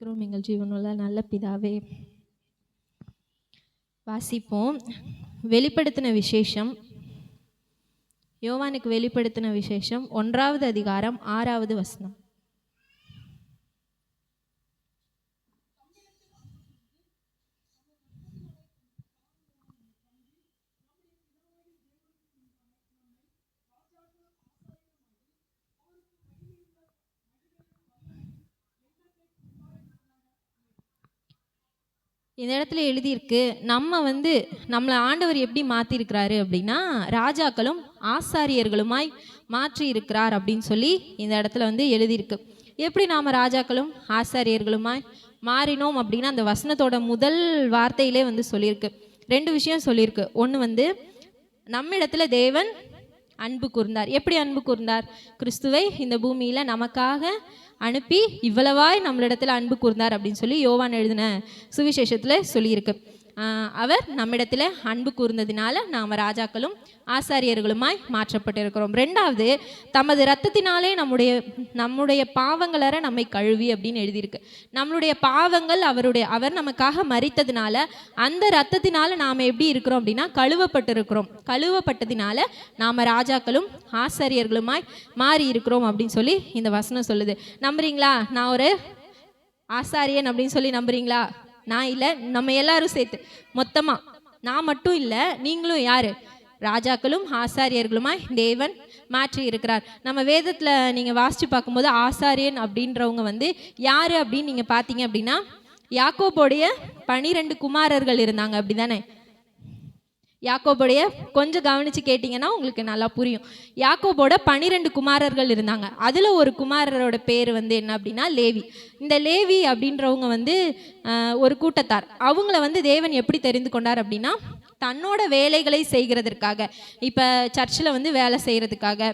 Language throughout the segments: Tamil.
எங்கள் ஜீவனுள்ள நல்ல பிதாவே, வாசிப்போம். வெளிப்படுத்தின விசேஷம், யோவானுக்கு வெளிப்படுத்தின விசேஷம் 1வது அதிகாரம் 6வது வசனம். இந்த இடத்துல எழுதியிருக்கு, நம்மளை ஆண்டவர் எப்படி மாற்றிருக்கிறாரு அப்படின்னா, ராஜாக்களும் ஆசாரியர்களுமாய் மாற்றி இருக்கிறார் அப்படின்னு சொல்லி இந்த இடத்துல எழுதியிருக்கு. எப்படி நாம் ராஜாக்களும் ஆசாரியர்களுமாய் மாறினோம் அப்படின்னா, அந்த வசனத்தோட முதல் வார்த்தையிலே சொல்லியிருக்கு. 2 விஷயம் சொல்லியிருக்கு. ஒன்று நம்மிடத்துல தேவன் அன்பு கூர்ந்தார். எப்படி அன்பு கூர்ந்தார்? கிறிஸ்துவை இந்த பூமியில் நமக்காக அனுப்பி இவ்வளவாய் நம்மளிடத்தில் அன்பு கூர்ந்தார் அப்படின்னு சொல்லி யோவான் எழுதின சுவிசேஷத்தில் சொல்லியிருக்கு. அவர் நம்மிடத்தில் அன்பு கூர்ந்ததினால நாம் ராஜாக்களும் ஆசாரியர்களுமாய் மாற்றப்பட்டிருக்கிறோம். 2வது, தமது இரத்தத்தினாலே நம்முடைய பாவங்களற நம்மை கழுவி அப்படின்னு எழுதியிருக்கு. நம்மளுடைய பாவங்கள் அவர் நமக்காக மரித்ததினால அந்த இரத்தத்தினால நாம் எப்படி இருக்கிறோம் அப்படின்னா கழுவப்பட்டிருக்கிறோம். கழுவப்பட்டதினால நாம் ராஜாக்களும் ஆசாரியர்களுமாய் மாறி இருக்கிறோம் அப்படின்னு சொல்லி இந்த வசனம் சொல்லுது. நம்புறீங்களா? நான் ஒரு ஆசாரியன் அப்படின்னு சொல்லி நம்புறீங்களா? நான் இல்லை, நம்ம எல்லாரும் சேர்த்து மொத்தமாக. நான் மட்டும் இல்லை, நீங்களும் யாரு? ராஜாக்களும் ஆசாரியர்களுமாய் தேவன் மாற்றி இருக்கிறார். நம்ம வேதத்தில் நீங்கள் வாசித்து பார்க்கும்போது ஆசாரியன் அப்படின்றவங்க யார் அப்படின்னு நீங்கள் பார்த்தீங்க அப்படின்னா, யாக்கோபுடைய 12 குமாரர்கள் இருந்தாங்க. அப்படி தானே? யாக்கோபுடைய கொஞ்சம் கவனித்து கேட்டிங்கன்னா உங்களுக்கு நல்லா புரியும். யாக்கோபோட 12 குமாரர்கள் இருந்தாங்க. அதில் ஒரு குமாரரோட பேர் என்ன அப்படின்னா லேவி. இந்த லேவி அப்படின்றவங்க ஒரு கூட்டத்தார். அவங்கள தேவன் எப்படி தெரிந்து கொண்டார் அப்படின்னா, தன்னோட வேலைகளை செய்கிறதுக்காக. இப்போ சர்ச்சில் வேலை செய்கிறதுக்காக.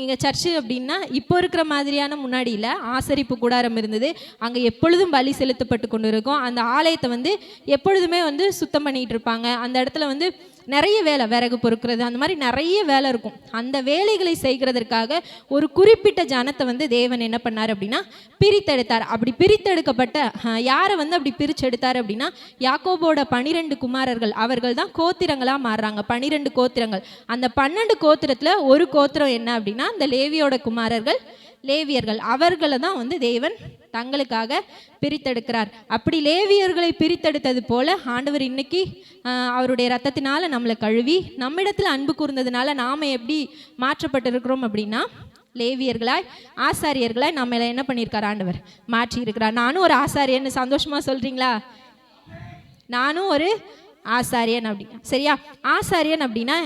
இங்கே சர்ச்சு அப்படின்னா இப்போ இருக்கிற மாதிரியான முன்னாடி இல்லை, ஆசரிப்பு கூடாரம் இருந்தது. அங்கே எப்பொழுதும் பலி செலுத்தப்பட்டு கொண்டு இருக்கும். அந்த ஆலயத்தை எப்பொழுதுமே சுத்தம் பண்ணிகிட்டு இருப்பாங்க. அந்த இடத்துல நிறைய வேலை, விறகு பொறுக்கிறது, அந்த மாதிரி நிறைய வேலை இருக்கும். அந்த வேலைகளை செய்கிறதற்காக ஒரு குறிப்பிட்ட ஜனத்தை தேவன் என்ன பண்ணார் அப்படின்னா பிரித்தெடுத்தார். அப்படி பிரித்தெடுக்கப்பட்ட யாரை அப்படி பிரிச்செடுத்தார் அப்படின்னா, யாக்கோபோட 12 குமாரர்கள். அவர்கள் தான் கோத்திரங்களாக மாறுறாங்க. 12 கோத்திரங்கள். அந்த 12 கோத்திரத்தில் ஒரு கோத்திரம் என்ன அப்படின்னா இந்த லேவியோட குமாரர்கள், லேவியர்கள். அவர்களை தான் தேவன் தங்களுக்காக பிரித்தெடுக்கிறார். அப்படி லேவியர்களை பிரித்தெடுத்தது போல ஆண்டவர் இன்னைக்கு அவருடைய இரத்தத்தினால நம்மளை கழுவி நம்மிடத்தில் அன்பு கூர்ந்ததுனால நாம் எப்படி மாற்றப்பட்டிருக்கிறோம் அப்படின்னா, லேவியர்களாய் ஆசாரியர்களாய் நம்மளை என்ன பண்ணியிருக்கார்? ஆண்டவர் மாற்றி இருக்கிறார். நானும் ஒரு ஆசாரியன்னு சந்தோஷமா சொல்றீங்களா? நானும் ஒரு ஆசாரியன் அப்படின்னா சரியா? ஆசாரியன் அப்படின்னா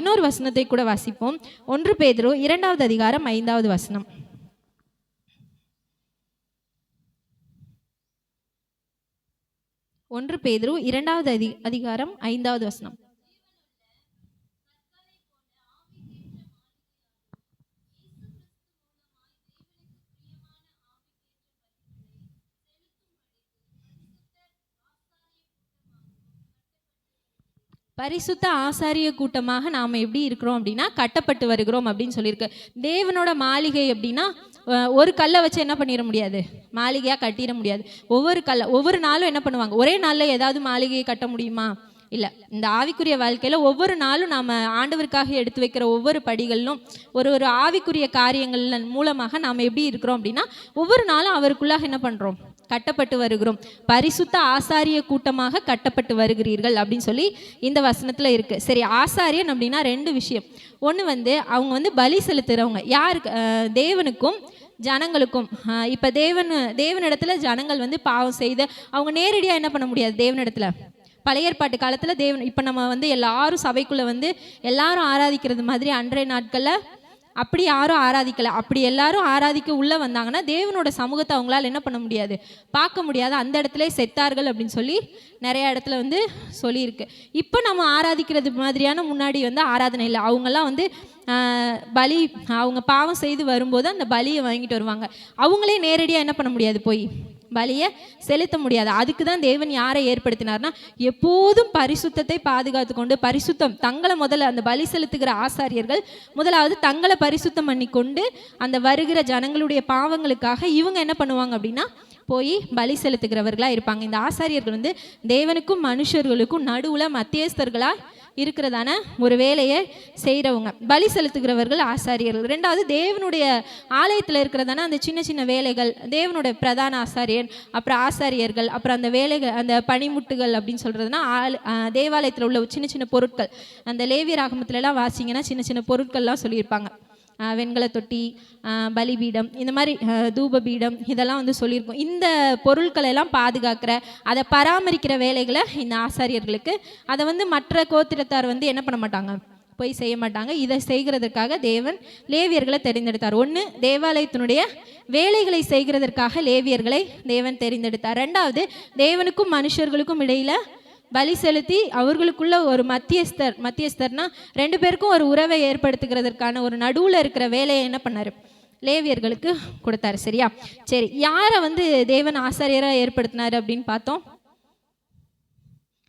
இன்னொரு வசனத்தை கூட வாசிப்போம். 1 பேதுரு 2வது அதிகாரம் 5வது வசனம். 1 பேதுரு 2வது அதிகாரம் 5வது வசனம். பரிசுத்த ஆசாரிய கூட்டமாக நாம் எப்படி இருக்கிறோம் அப்படின்னா கட்டப்பட்டு வருகிறோம் அப்படின்னு சொல்லியிருக்கு. தேவனோட மாளிகை அப்படின்னா ஒரு கல்லை வச்சு என்ன பண்ணிட முடியாது, மாளிகையாக கட்டிட முடியாது. ஒவ்வொரு நாளும் என்ன பண்ணுவாங்க, ஒரே நாளில் ஏதாவது மாளிகையை கட்ட முடியுமா? இல்லை. இந்த ஆவிக்குரிய வாழ்க்கையில் ஒவ்வொரு நாளும் நாம் ஆண்டவருக்காக எடுத்து வைக்கிற ஒவ்வொரு படிகளிலும் ஒரு ஆவிக்குரிய காரியங்கள் மூலமாக நாம் எப்படி இருக்கிறோம் அப்படின்னா ஒவ்வொரு நாளும் அவருக்குள்ளாக என்ன பண்ணுறோம், கட்டப்பட்டு வருகிறோம். பரிசுத்த ஆசாரிய கூட்டமாக கட்டப்பட்டு வருகிறீர்கள் அப்படின்னு சொல்லி இந்த வசனத்தில் இருக்குது. சரி, ஆசாரியன் அப்படின்னா 2 விஷயம். ஒன்று அவங்க பலி செலுத்துகிறவங்க. யாருக்கு? தேவனுக்கும் ஜனங்களுக்கும். இப்போ தேவனிடத்துல ஜனங்கள் பாவம் செய்து அவங்க நேரடியாக என்ன பண்ண முடியாது தேவனிடத்துல. பழைய ஏற்பாட்டு காலத்தில் தேவன், இப்போ நம்ம எல்லாரும் சபைக்குள்ளே எல்லாரும் ஆராதிக்கிறது மாதிரி அன்றைய நாட்களில் அப்படி யாரும் ஆராதிக்கலை. அப்படி எல்லாரும் ஆராதிக்க உள்ளே வந்தாங்கன்னா தேவனோட சமூகத்தை அவங்களால என்ன பண்ண முடியாது, பார்க்க முடியாது. அந்த இடத்துல செத்தார்கள் அப்படின்னு சொல்லி நிறைய இடத்துல சொல்லியிருக்கு. இப்போ நம்ம ஆராதிக்கிறது மாதிரியான முன்னாடி ஆராதனை இல்லை. அவங்கெல்லாம் பலி, அவங்க பாவம் செய்து வரும்போது அந்த பலியை வாங்கிட்டு வருவாங்க. அவங்களே நேரடியாக என்ன பண்ண முடியாது, போய் பலியை செலுத்த முடியாது. அதுக்கு தான் தேவன் யாரை ஏற்படுத்தினார்னா எப்போதும் பரிசுத்தத்தை பாதுகாத்து கொண்டு பரிசுத்தம் தங்களை முதல்ல அந்த பலி செலுத்துகிற ஆசாரியர்கள் முதலாவது தங்களை பரிசுத்தம் பண்ணி கொண்டு அந்த வருகிற ஜனங்களுடைய பாவங்களுக்காக இவங்க என்ன பண்ணுவாங்க அப்படின்னா போய் பலி செலுத்துகிறவர்களாக இருப்பாங்க. இந்த ஆசாரியர்கள் வந்து தேவனுக்கும் மனுஷர்களுக்கும் நடுவில் மத்தியஸ்தர்களாக இருக்கிறதான ஒரு வேலையை செய்கிறவங்க. பலி செலுத்துகிறவர்கள் ஆசாரியர்கள். ரெண்டாவது, தேவனுடைய ஆலயத்தில் இருக்கிறதான அந்த சின்ன சின்ன வேலைகள், தேவனுடைய பிரதான ஆசாரியர், அப்புறம் ஆசாரியர்கள், அப்புறம் அந்த வேலைகள், அந்த பனிமுட்டுகள் அப்படின்னு சொல்கிறதுனா தேவாலயத்தில் உள்ள சின்ன சின்ன பொருட்கள். அந்த லேவியர் ஆகமத்துலலாம் வாசிங்கன்னா சின்ன சின்ன பொருட்கள்லாம் சொல்லியிருப்பாங்க. வெண்கல தொட்டி, பலிபீடம், இந்த மாதிரி தூபபீடம், இதெல்லாம் வந்து சொல்லியிருக்கோம். இந்த பொருட்களை எல்லாம் பாதுகாக்கிற, அதை பராமரிக்கிற வேலைகளை இந்த ஆசாரியர்களுக்கு. அதை வந்து மற்ற கோத்திரத்தார் வந்து என்ன பண்ண மாட்டாங்க, போய் செய்ய மாட்டாங்க. இதை செய்கிறதற்காக தேவன் லேவியர்களை தெரிந்தெடுத்தார். ஒன்று, தேவாலயத்தினுடைய வேலைகளை செய்கிறதற்காக லேவியர்களை தேவன் தெரிந்தெடுத்தார். ரெண்டாவது, தேவனுக்கும் மனுஷர்களுக்கும் இடையில பலி செலுத்தி அவர்களுக்குள்ள ஒரு மத்தியஸ்தர்னா ரெண்டு பேருக்கும் ஒரு உறவை ஏற்படுத்துகிறதற்கான ஒரு நடுவில் இருக்கிற வேலையை என்ன பண்ணார், லேவியர்களுக்கு கொடுத்தாரு. சரியா? சரி, யாரை வந்து தேவன் ஆசாரியராக ஏற்படுத்தினார் அப்படின்னு பார்த்தோம்.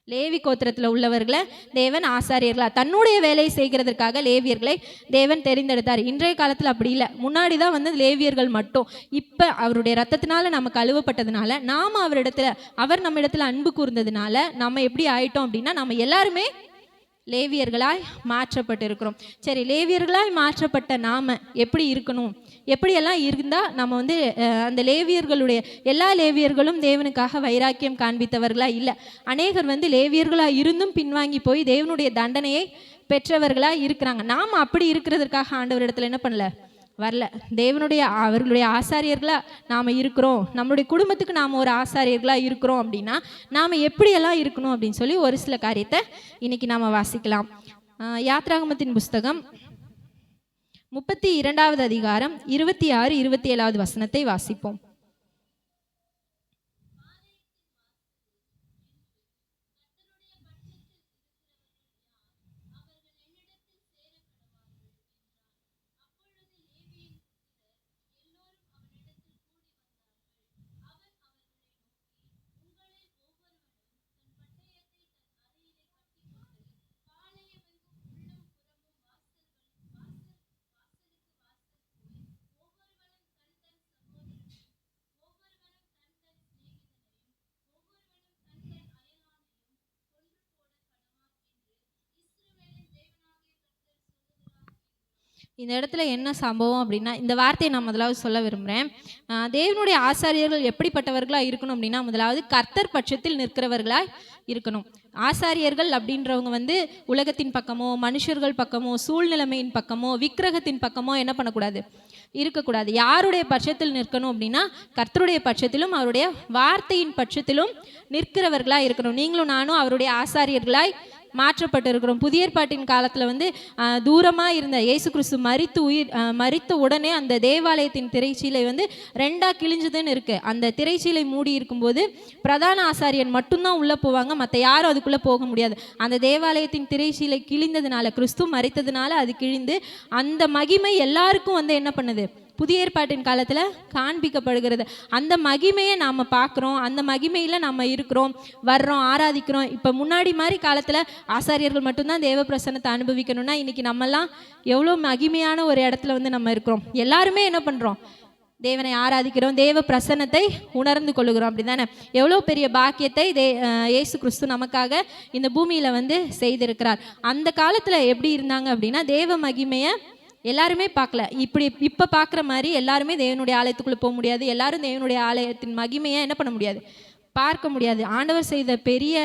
லேவி கோத்திரத்தில் உள்ளவர்களை தேவன் ஆசாரியர்களா தன்னுடைய வேலையை செய்கிறதற்காக லேவியர்களை தேவன் தெரிந்தெடுத்தார். இன்றைய காலத்தில் அப்படி இல்லை. முன்னாடி தான் வந்து லேவியர்கள் மட்டும். இப்போ அவருடைய ரத்தத்தினால நம்ம கழுவப்பட்டதுனால, நாம் அவர் நம்ம இடத்துல அன்பு கூர்ந்ததுனால நம்ம எப்படி ஆயிட்டோம் அப்படின்னா, நம்ம எல்லாருமே லேவியர்களாய் மாற்றப்பட்டிருக்கிறோம். சரி, லேவியர்களாய் மாற்றப்பட்ட நாம எப்படி இருக்கணும், எப்படியெல்லாம் இருந்தால் நம்ம வந்து அந்த லேவியர்களுடைய எல்லா லேவியர்களும் தேவனுக்காக வைராக்கியம் காண்பித்தவர்களா இல்லை. அநேகர் வந்து லேவியர்களாக இருந்தும் பின்வாங்கி போய் தேவனுடைய தண்டனையை பெற்றவர்களாக இருக்கிறாங்க. நாம் அப்படி இருக்கிறதுக்காக ஆண்டவர் இடத்துல என்ன பண்ணல, வரல. அவர்களுடைய ஆசாரியர்களாக நாம் இருக்கிறோம், நம்மளுடைய குடும்பத்துக்கு நாம் ஒரு ஆசாரியர்களாக இருக்கிறோம் அப்படின்னா நாம் எப்படியெல்லாம் இருக்கணும் அப்படின்னு சொல்லி ஒரு சில காரியத்தை இன்னைக்கு நாம் வாசிக்கலாம். யாத்ராகமத்தின் புஸ்தகம் 32வது அதிகாரம் 26, 27வது வசனத்தை வாசிப்போம். இந்த இடத்துல என்ன சம்பவம் அப்படின்னா, இந்த வார்த்தையை நான் முதலாவது சொல்ல விரும்புகிறேன். தேவனுடைய ஆசாரியர்கள் எப்படிப்பட்டவர்களாக இருக்கணும் அப்படின்னா, முதலாவது கர்த்தர் பட்சத்தில் நிற்கிறவர்களாக இருக்கணும். ஆசாரியர்கள் அப்படின்றவங்க வந்து உலகத்தின் பக்கமோ, மனுஷர்கள் பக்கமோ, சூழ்நிலைமையின் பக்கமோ, விக்கிரகத்தின் பக்கமோ என்ன பண்ணக்கூடாது, இருக்கக்கூடாது. யாருடைய பட்சத்தில் நிற்கணும் அப்படின்னா, கர்த்தருடைய பட்சத்திலும் அவருடைய வார்த்தையின் பட்சத்திலும் நிற்கிறவர்களாக இருக்கணும். நீங்களும் நானும் அவருடைய ஆசாரியர்களாய் மாற்றப்பட்டிருக்கிறோம். புதிய ஏற்பாட்டின் காலத்தில் வந்து தூரமாக இருந்த இயேசு கிறிஸ்து மரித்த உடனே அந்த தேவாலயத்தின் திரைச்சீலை வந்து 2ஆக கிழிஞ்சதுன்னு இருக்குது. அந்த திரைச்சீலை மூடி இருக்கும்போது பிரதான ஆசாரியன் மட்டும்தான் உள்ளே போவாங்க, மற்ற யாரும் அதுக்குள்ளே போக முடியாது. அந்த தேவாலயத்தின் திரைச்சீலை கிழிந்ததுனால, கிறிஸ்து மரித்ததுனால அது கிழிந்து அந்த மகிமை எல்லாருக்கும் வந்து என்ன பண்ணுது, புதிய ஏற்பாட்டின் காலத்தில் காண்பிக்கப்படுகிறது. அந்த மகிமையை நாம் பார்க்குறோம், அந்த மகிமையில் நம்ம இருக்கிறோம், வர்றோம், ஆராதிக்கிறோம். இப்போ முன்னாடி மாதிரி காலத்தில் ஆசாரியர்கள் மட்டும்தான் தேவ பிரசன்னத்தை அனுபவிக்கணும்னா, இன்றைக்கி நம்மெல்லாம் எவ்வளோ மகிமையான ஒரு இடத்துல வந்து நம்ம இருக்கிறோம். எல்லாருமே என்ன பண்ணுறோம், தேவனை ஆராதிக்கிறோம், தேவ பிரசன்னத்தை உணர்ந்து கொள்ளுகிறோம். அப்படி தானே? எவ்வளோ பெரிய பாக்கியத்தை இயேசு கிறிஸ்து நமக்காக இந்த பூமியில் வந்து செய்திருக்கிறார். அந்த காலத்தில் எப்படி இருந்தாங்க அப்படின்னா, தேவ மகிமையை எல்லாருமே பார்க்கல. இப்போ பார்க்குற மாதிரி எல்லாருமே தேவனுடைய ஆலயத்துக்குள்ளே போக முடியாது. எல்லாரும் தேவனுடைய ஆலயத்தின் மகிமையை என்ன பண்ண முடியாது, பார்க்க முடியாது. ஆண்டவர் செய்த பெரிய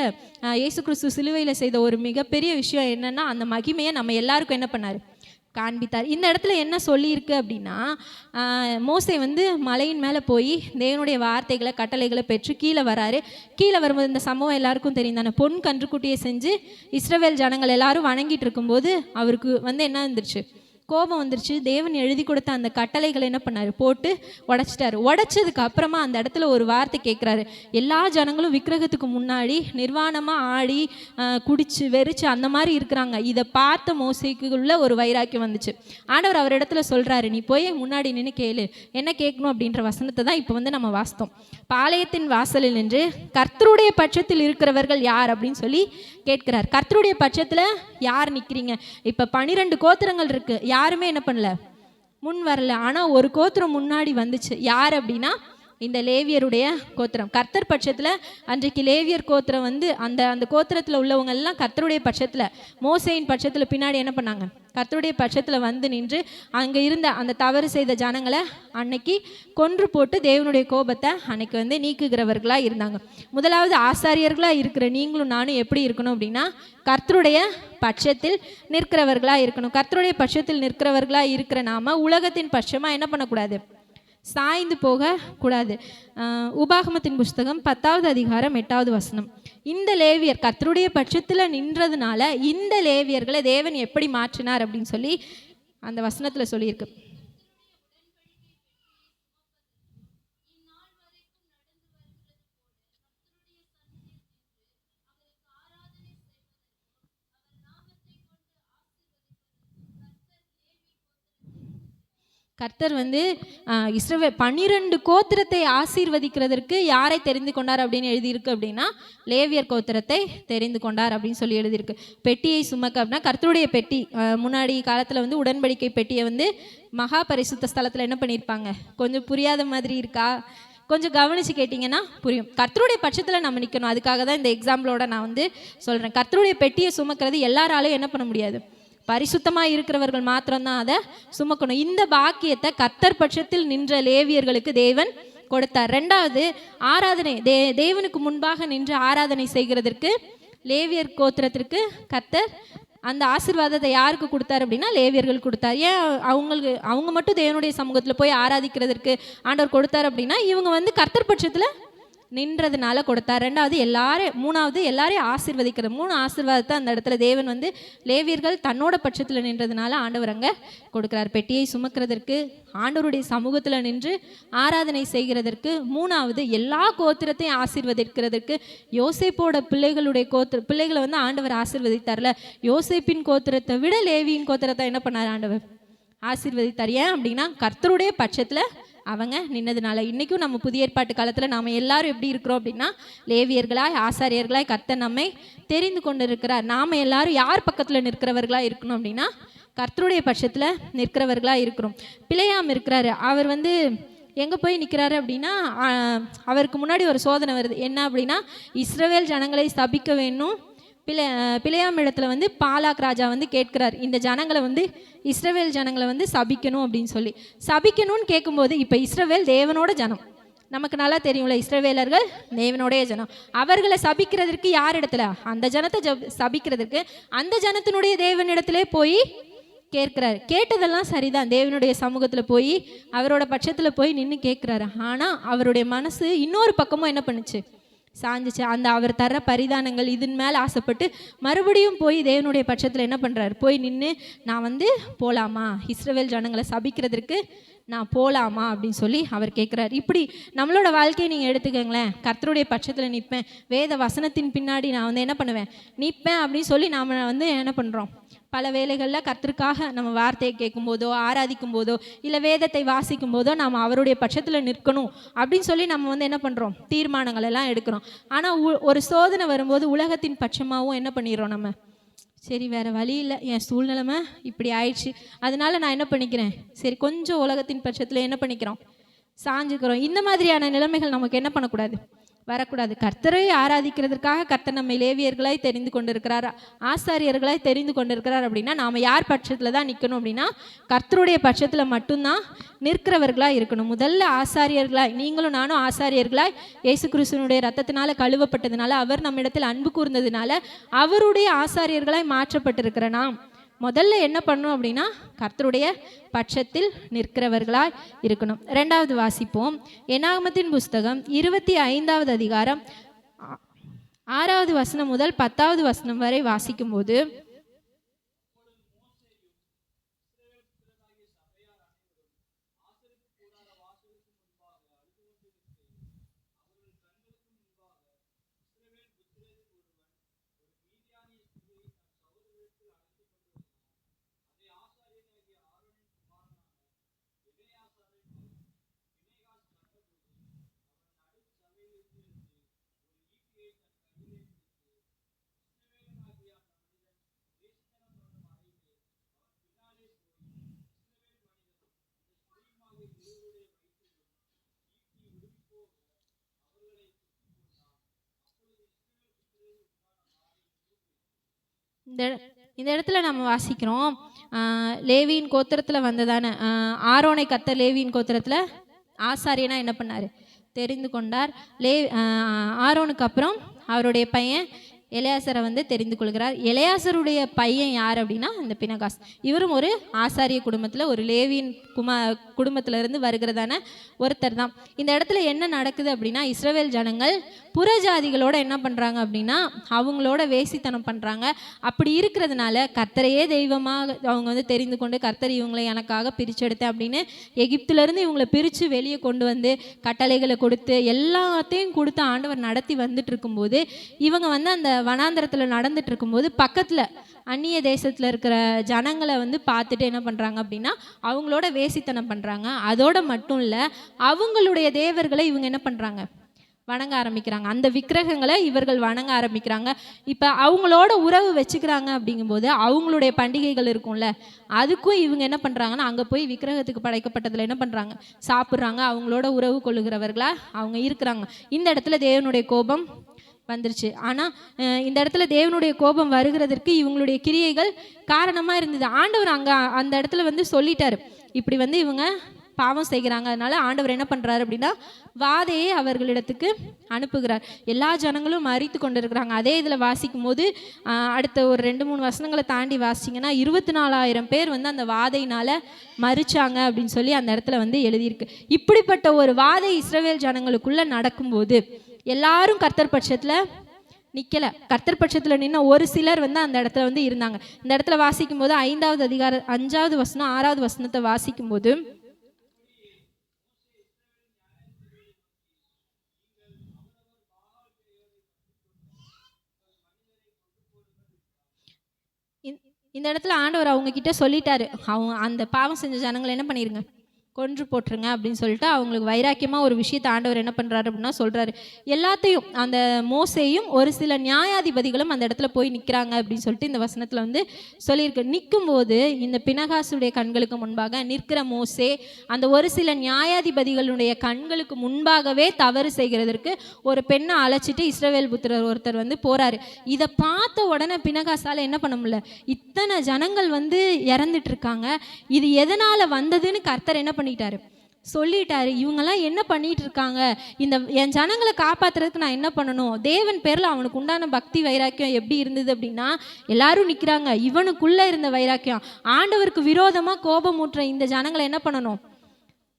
இயேசு கிறிஸ்து சிலுவையில் செய்த ஒரு மிகப்பெரிய விஷயம் என்னென்னா, அந்த மகிமையை நம்ம எல்லாருக்கும் என்ன பண்ணார், காண்பித்தார். இந்த இடத்துல என்ன சொல்லியிருக்கு அப்படின்னா, மோசே வந்து மலையின் மேலே போய் தேவனுடைய வார்த்தைகளை, கட்டளைகளை பெற்று கீழே வராரு. கீழே வரும்போது இந்த சம்பவம் எல்லாருக்கும் தெரியும் தானே. பொன் கன்றுக்குட்டியை செஞ்சு இஸ்ரவேல் ஜனங்கள் எல்லாரும் வணங்கிட்டு இருக்கும்போது அவருக்கு வந்து என்ன இருந்துருச்சு, கோபம் வந்துருச்சு. தேவன் எழுதி கொடுத்த அந்த கட்டளைகளை என்ன பண்ணார், போட்டு உடைச்சிட்டாரு. உடைச்சதுக்கு அப்புறமா அந்த இடத்துல ஒரு வார்த்தை கேட்குறாரு. எல்லா ஜனங்களும் விக்கிரகத்துக்கு முன்னாடி நிர்வாணமாக ஆடி குடிச்சு வெறிச்சு அந்த மாதிரி இருக்கிறாங்க. இதை பார்த்த மோசேக்குள்ள ஒரு வைராக்கியம் வந்துச்சு. ஆண்டவர் அவர் இடத்துல சொல்கிறாரு, நீ போய் முன்னாடி நின்று கேளு, என்ன கேட்கணும் அப்படின்ற வசனத்தை தான் இப்போ வந்து நம்ம வாசித்தோம். பாளையத்தின் வாசலில் நின்று கர்த்தருடைய பட்சத்தில் இருக்கிறவர்கள் யார் அப்படின்னு சொல்லி கேட்கிறார். கர்த்தருடைய பட்சத்தில் யார் நிற்கிறீங்க? இப்போ 12 கோத்திரங்கள் இருக்குது, யாருமே என்ன பண்ணல, முன் வரல. ஆனால் ஒரு கோத்திரம் முன்னாடி வந்துச்சு. யார் அப்படின்னா, இந்த லேவியருடைய கோத்திரம். கர்த்தர் பட்சத்தில் அன்றைக்கு லேவியர் கோத்திரம் வந்து அந்த அந்த கோத்திரத்தில் உள்ளவங்க எல்லாம் கர்த்தருடைய பட்சத்தில், மோசேயின் பட்சத்தில் பின்னாடி என்ன பண்ணாங்க, கர்த்தருடைய பட்சத்தில் வந்து நின்று அங்கே இருந்த அந்த தவறு செய்த ஜனங்களை அன்னைக்கு கொன்று போட்டு தேவனுடைய கோபத்தை அன்னைக்கு வந்து நீக்குகிறவர்களாக இருந்தாங்க. முதலாவது ஆசாரியர்களாக இருக்கிற நீங்களும் நானும் எப்படி இருக்கணும் அப்படின்னா, கர்த்தருடைய பட்சத்தில் நிற்கிறவர்களாக இருக்கணும். கர்த்தருடைய பட்சத்தில் நிற்கிறவர்களாக இருக்கிற நாம உலகத்தின் பட்சமாக என்ன பண்ணக்கூடாது, சாய்ந்து போக கூடாது. உபாகமத்தின் புஸ்தகம் 10வது அதிகாரம் 8வது வசனம். இந்த லேவியர் கர்த்தருடைய பட்சத்தில் நின்றதுனால இந்த லேவியர்களை தேவன் எப்படி மாற்றினார் அப்படின்னு சொல்லி அந்த வசனத்தில் சொல்லியிருக்கு. கர்த்தர் வந்து இஸ்ரவேல் 12 கோத்திரத்தை ஆசீர்வதிக்கிறதற்கு யாரை தெரிந்து கொண்டார் அப்படின்னு எழுதியிருக்கு அப்படின்னா, லேவியர் கோத்திரத்தை தெரிந்து கொண்டார் அப்படின்னு சொல்லி எழுதியிருக்கு. பெட்டியை சுமக்க அப்படின்னா கர்த்தருடைய பெட்டி, முன்னாடி காலத்தில் வந்து உடன்படிக்கை பெட்டியை வந்து மகா பரிசுத்த ஸ்தலத்தில் என்ன பண்ணியிருப்பாங்க, கொஞ்சம் புரியாத மாதிரி இருக்கா, கொஞ்சம் கவனித்து கேட்டிங்கன்னா புரியும். கர்த்தருடைய பட்சத்தில் நம்ம நிற்கணும். அதுக்காக தான் இந்த எக்ஸாம்பிளோட நான் வந்து சொல்கிறேன். கர்த்தருடைய பெட்டியை சுமக்கிறது எல்லாராலையும் என்ன பண்ண முடியாது, பரிசுத்தமாக இருக்கிறவர்கள் மாத்திரம்தான் அதை சுமக்கணும். இந்த பாக்கியத்தை கர்த்தர் பட்சத்தில் நின்ற லேவியர்களுக்கு தேவன் கொடுத்தார். ரெண்டாவது, ஆராதனை, தேவனுக்கு முன்பாக நின்று ஆராதனை செய்கிறதற்கு லேவியர் கோத்திரத்திற்கு கர்த்தர் அந்த ஆசீர்வாதத்தை யாருக்கு கொடுத்தார் அப்படின்னா லேவியர்கள் கொடுத்தார். ஏன் அவங்க மட்டும் தேவனுடைய சமூகத்தில் போய் ஆராதிக்கிறதற்கு ஆண்டவர் கொடுத்தார் அப்படின்னா, இவங்க வந்து கர்த்தர் பட்சத்தில் நின்றதுனால கொடுத்தார். மூணாவது எல்லாரையும் ஆசீர்வதிக்கிறது. 3 ஆசீர்வாதத்தை அந்த இடத்துல தேவன் வந்து லேவியர்கள் தன்னோட பட்சத்தில் நின்றதுனால ஆண்டவர் அங்கே கொடுக்குறார். பெட்டியை சுமக்கிறதற்கு, ஆண்டவருடைய சமூகத்தில் நின்று ஆராதனை செய்கிறதற்கு, மூணாவது எல்லா கோத்திரத்தையும் ஆசீர்வதிக்கிறதற்கு. யோசேப்போட பிள்ளைகளை வந்து ஆண்டவர் ஆசீர்வதித்தார்ல, யோசேப்பின் கோத்திரத்தை விட லேவியின் கோத்திரத்தை என்ன பண்ணார், ஆண்டவர் ஆசீர்வதித்தார். ஏன் அப்படின்னா கர்த்தருடைய பட்சத்தில் அவங்க நின்னதுனால. இன்றைக்கும் நம்ம புதிய ஏற்பாட்டு காலத்தில் நாம் எல்லாரும் எப்படி இருக்கிறோம் அப்படின்னா, லேவியர்களாய் ஆசாரியர்களாய் கர்த்தர் நம்மை தெரிந்து கொண்டு இருக்கிறார். நாம் எல்லாரும் யார் பக்கத்தில் நிற்கிறவர்களாக இருக்கணும் அப்படின்னா, கர்த்தருடைய பட்சத்தில் நிற்கிறவர்களாக இருக்கிறோம். பிலேயாம் இருக்கிறாரு, அவர் வந்து எங்கே போய் நிற்கிறாரு அப்படின்னா, அவருக்கு முன்னாடி ஒரு சோதனை வருது. என்ன அப்படின்னா, இஸ்ரவேல் ஜனங்களை ஸ்தபிக்க வேணும். பிலேயாம் இடத்துல வந்து பாலாக் ராஜா வந்து கேட்கிறார், இந்த ஜனங்களை வந்து இஸ்ரவேல் ஜனங்களை வந்து சபிக்கணும் அப்படின்னு சொல்லி. சபிக்கணும்னு கேட்கும்போது, இப்போ இஸ்ரவேல் தேவனோட ஜனம், நமக்கு நல்லா தெரியும்ல, இஸ்ரவேலர்கள் தேவனுடைய ஜனம். அவர்களை சபிக்கிறதுக்கு யார் இடத்துல, அந்த ஜனத்தை சபிக்கிறதுக்கு அந்த ஜனத்தினுடைய தேவனிடத்திலே போய் கேட்கிறாரு. கேட்டதெல்லாம் சரிதான், தேவனுடைய சமூகத்தில் போய் அவரோட பட்சத்தில் போய் நின்று கேட்குறாரு. ஆனால் அவருடைய மனசு இன்னொரு பக்கமும் என்ன பண்ணுச்சு, சாஞ்சிச்சு. அந்த அவர் தர பரிதானங்கள் இதன் மேலே ஆசைப்பட்டு மறுபடியும் போய் தேவனுடைய பட்சத்தில் என்ன பண்ணுறாரு, போய் நின்று நான் வந்து போகலாமா, இஸ்ரவேல் ஜனங்களை சபிக்கிறதுக்கு நான் போகலாமா அப்படின்னு சொல்லி அவர் கேட்குறாரு. இப்படி நம்மளோட வாழ்க்கையை நீங்கள் எடுத்துக்கங்களேன். கர்த்தருடைய பட்சத்தில் நிற்பேன், வேத வசனத்தின் பின்னாடி நான் வந்து என்ன பண்ணுவேன், நிற்பேன் அப்படின்னு சொல்லி நாம் வந்து என்ன பண்ணுறோம், பல வேளைகளில் கர்த்தருக்காக நம்ம வார்த்தையை கேட்கும் போதோ, ஆராதிக்கும் போதோ, இல்லை வேதத்தை வாசிக்கும் போதோ நாம் அவருடைய பட்சத்தில் நிற்கணும் அப்படின்னு சொல்லி நம்ம வந்து என்ன பண்ணுறோம், தீர்மானங்கள் எல்லாம் எடுக்கிறோம். ஆனால் ஒரு சோதனை வரும்போது உலகத்தின் பட்சமாகவும் என்ன பண்ணிடுறோம், நம்ம சரி வேறு வழி இல்லை, என் சூழ்நிலைமை இப்படி ஆயிடுச்சு, அதனால நான் என்ன பண்ணிக்கிறேன், சரி கொஞ்சம் உலகத்தின் பட்சத்தில் என்ன பண்ணிக்கிறோம், சாஞ்சுக்கிறோம். இந்த மாதிரியான நிலைமைகள் நமக்கு என்ன பண்ணக்கூடாது, வரக்கூடாது. கர்த்தரை ஆராதிக்கிறதுக்காக கர்த்தர் நம்மை லேவியர்களாய் தெரிந்து கொண்டிருக்கிறார், ஆசாரியர்களாய் தெரிந்து கொண்டிருக்கிறார். அப்படின்னா நாம் யார் பட்சத்தில் தான் நிற்கணும் அப்படின்னா, கர்த்தருடைய பட்சத்தில் மட்டும்தான் நிற்கிறவர்களாக இருக்கணும். முதல்ல ஆசாரியர்களாய், நீங்களும் நானும் ஆசாரியர்களாய் இயேசு கிறிஸ்துவினுடைய ரத்தத்தினால கழுவப்பட்டதுனால, அவர் நம்மிடத்தில் அன்பு கூர்ந்ததுனால அவருடைய ஆசாரியர்களாய் மாற்றப்பட்டிருக்கிற நாம் முதல்ல என்ன பண்ணணும் அப்படின்னா, கர்த்தருடைய பட்சத்தில் நிற்கிறவர்களாய் இருக்கணும். 2வது வாசிப்போம். என்னாகமத்தின் புஸ்தகம் 25வது அதிகாரம் 6வது வசனம் முதல் 10வது வசனம் வரை வாசிக்கும்போது, இந்த இந்த இடத்துல நம்ம வாசிக்கிறோம், லேவியின் கோத்திரத்தில் வந்ததான ஆரோனை கர்த்தர் லேவியின் கோத்திரத்தில் ஆசாரியனா என்ன பண்ணார்? தெரிந்து கொண்டார். ஆரோனுக்கு அப்புறம் அவருடைய பையன் எலெயாசரை வந்து தெரிந்து கொள்கிறார். எலெயாசருடைய பையன் யார் அப்படின்னா இந்த பினகாஸ். இவரும் ஒரு ஆசாரிய குடும்பத்தில், ஒரு லேவியின் குடும்பத்திலிருந்து வருகிறதான ஒருத்தர் தான். இந்த இடத்துல என்ன நடக்குது அப்படின்னா, இஸ்ரவேல் ஜனங்கள் புறஜாதிகளோட என்ன பண்ணுறாங்க அப்படின்னா அவங்களோட வேசித்தனம் பண்ணுறாங்க. அப்படி இருக்கிறதுனால கர்த்தரையே தெய்வமாக அவங்க வந்து தெரிந்து கொண்டு, கர்த்தர் இவங்களை எனக்காக பிரிச்செடுத்தேன் அப்படின்னு எகிப்திலேருந்து இவங்களை பிரித்து வெளியே கொண்டு வந்து கட்டளைகளை கொடுத்து எல்லாத்தையும் கொடுத்து ஆண்டவர் நடத்தி வந்துட்டு இருக்கும்போது, இவங்க வந்து அந்த வனாந்தரத்தில் நடந்துட்டு இருக்கும்போது பக்கத்தில் அந்நிய தேசத்தில் இருக்கிற ஜனங்களை வந்து பார்த்துட்டு என்ன பண்ணுறாங்க அப்படின்னா அவங்களோட வேசித்தனம் பண்ணுறாங்க. அதோட மட்டும் இல்லை, அவங்களுடைய தேவர்களை இவங்க என்ன பண்ணுறாங்க? வணங்க ஆரம்பிக்கிறாங்க. அந்த விக்கிரகங்களை இவர்கள் வணங்க ஆரம்பிக்கிறாங்க. இப்போ அவங்களோட உறவு வச்சுக்கிறாங்க. அப்படிங்கும்போது அவங்களுடைய பண்டிகைகள் இருக்கும்ல, அதுக்கும் இவங்க என்ன பண்ணுறாங்கன்னா அங்கே போய் விக்கிரகத்துக்கு படைக்கப்பட்டதில் என்ன பண்ணுறாங்க? சாப்பிட்றாங்க. அவங்களோட உறவு கொள்ளுகிறவர்களா அவங்க இருக்கிறாங்க. இந்த இடத்துல தேவனுடைய கோபம் வந்துருச்சு. ஆனால் இந்த இடத்துல தேவனுடைய கோபம் வருகிறதற்கு இவங்களுடைய கிரியைகள் காரணமாக இருந்தது. ஆண்டவர் அங்கே அந்த இடத்துல வந்து சொல்லிட்டாரு, இப்படி வந்து இவங்க பாவம் செய்கிறாங்க. அதனால ஆண்டவர் என்ன பண்ணுறாரு அப்படின்னா வாதையை அவர்களிடத்துக்கு அனுப்புகிறார். எல்லா ஜனங்களும் மறித்து கொண்டு இருக்கிறாங்க. அதே இதில் வாசிக்கும் போது அடுத்த ஒரு 2-3 வசனங்களை தாண்டி வாசிங்கன்னா 24,000 பேர் வந்து அந்த வாதையினால் மறிச்சாங்க அப்படின்னு சொல்லி அந்த இடத்துல வந்து எழுதியிருக்கு. இப்படிப்பட்ட ஒரு வாதை இஸ்ரவேல் ஜனங்களுக்குள்ளே நடக்கும்போது எல்லாரும் கர்த்தர் பட்சத்தில் நிற்கலை. கர்த்தர் பட்சத்தில் நின்ன ஒரு சிலர் வந்து அந்த இடத்துல வந்து இருந்தாங்க. இந்த இடத்துல வாசிக்கும் போது 5வது அதிகாரம் 5வது வசனம் 6வது வசனத்தை வாசிக்கும் போது, இந்த இடத்துல ஆண்டவர் அவங்க கிட்ட சொல்லிட்டாரு, அவங்க அந்த பாவம் செஞ்ச ஜனங்களை என்ன பண்ணிருங்க, கொன்று போட்டுருங்க அப்படின்னு சொல்லிட்டு அவங்களுக்கு வைராக்கியமாக ஒரு விஷயத்தை ஆண்டவர் என்ன பண்ணுறாரு அப்படின்னா சொல்கிறாரு. எல்லாத்தையும் அந்த மோசேயும் ஒரு சில நியாயாதிபதிகளும் அந்த இடத்துல போய் நிற்கிறாங்க அப்படின்னு சொல்லிட்டு இந்த வசனத்தில் வந்து சொல்லியிருக்கு. நிற்கும்போது இந்த பினகாசுடைய கண்களுக்கு முன்பாக நிற்கிற மோசே அந்த ஒரு சில நியாயாதிபதிகளுடைய கண்களுக்கு முன்பாகவே தவறு செய்கிறதற்கு ஒரு பெண்ணை அழைச்சிட்டு இஸ்ரவேல் புத்திரர் ஒருத்தர் வந்து போகிறாரு. இதை பார்த்த உடனே பினகாசால் என்ன பண்ண முடியல, இத்தனை ஜனங்கள் வந்து இறந்துட்டு இருக்காங்க, இது எதனால் வந்ததுன்னு கர்த்தர் என்ன பண்ணிட்டாரு சொல்லிட்டாரு. இவங்கெல்லாம் என்ன பண்ணிட்டு இருக்காங்க, இந்த என் ஜனங்களை காப்பாத்துறதுக்கு நான் என்ன பண்ணணும்? தேவன் பேர்ல அவனுக்கு உண்டான பக்தி வைராக்கியம் எப்படி இருந்தது அப்படின்னா எல்லாரும் நிற்கிறாங்க. இவனுக்குள்ள இருந்த வைராக்கியம், ஆண்டவருக்கு விரோதமா கோபம் ஊற்ற இந்த ஜனங்களை என்ன பண்ணணும்?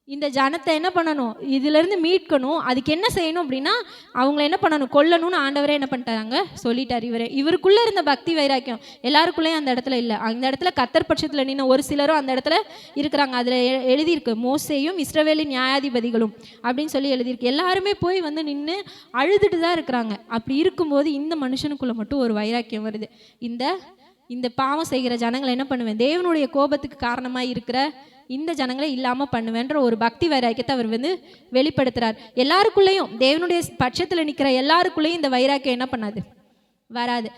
இந்த ஜனத்தை என்ன பண்ணணும்? இதிலிருந்து மீட்கணும். அதுக்கு என்ன செய்யணும் அப்படின்னா அவங்கள என்ன பண்ணணும்? கொல்லணும்னு ஆண்டவரே என்ன பண்ணிட்டாங்க சொல்லிட்டார். இவருக்குள்ளே இருந்த பக்தி வைராக்கியம் எல்லாருக்குள்ளேயும் அந்த இடத்துல இல்லை. அந்த இடத்துல கர்த்தர் பட்சத்தில் நின்று ஒரு சிலரும் அந்த இடத்துல இருக்கிறாங்க. அதில் எழுதியிருக்கு மோசேயும் இஸ்ரவேலின் நியாயாதிபதிகளும் அப்படின்னு சொல்லி எழுதியிருக்கு. எல்லாருமே போய் வந்து நின்று அழுதுட்டு தான் இருக்கிறாங்க. அப்படி இருக்கும்போது இந்த மனுஷனுக்குள்ளே மட்டும் ஒரு வைராக்கியம் வருது. இந்த பாவம் செய்கிற ஜனங்களை என்ன பண்ணுவேன், தேவனுடைய கோபத்துக்கு காரணமாக இருக்கிற இந்த ஜனங்களை இல்லாமல் பண்ணுவேன்ற ஒரு பக்தி வைராக்கியத்தை அவர் வந்து வெளிப்படுத்துகிறார். எல்லாருக்குள்ளேயும் தேவனுடைய பட்சத்தில் நிற்கிற எல்லாருக்குள்ளேயும் இந்த வைராக்கியம் என்ன பண்ணாது, வராது.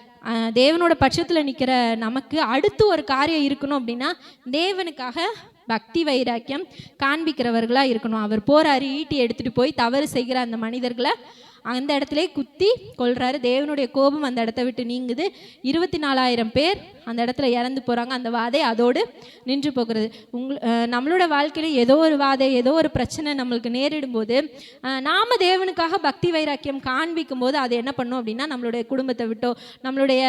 தேவனோட பட்சத்தில் நிற்கிற நமக்கு அடுத்து ஒரு காரியம் இருக்கணும் அப்படின்னா தேவனுக்காக பக்தி வைராக்கியம் காண்பிக்கிறவர்களாக இருக்கணும். அவர் போறாரு, ஈட்டி எடுத்துகிட்டு போய் தவறு செய்கிற அந்த மனிதர்களை அந்த இடத்துல குத்தி கொள்றாரு. தேவனுடைய கோபம் அந்த இடத்த விட்டு நீங்குது. 24,000 பேர் அந்த இடத்துல இறந்து போகிறாங்க. அந்த வாதை அதோடு நின்று போகிறது. நம்மளோட வாழ்க்கையில் ஏதோ ஒரு வாதை, ஏதோ ஒரு பிரச்சனை நம்மளுக்கு நேரிடும் போது நாம் தேவனுக்காக பக்தி வைராக்கியம் காண்பிக்கும் போது அது என்ன பண்ணும் அப்படின்னா நம்மளுடைய குடும்பத்தை விட்டோ நம்மளுடைய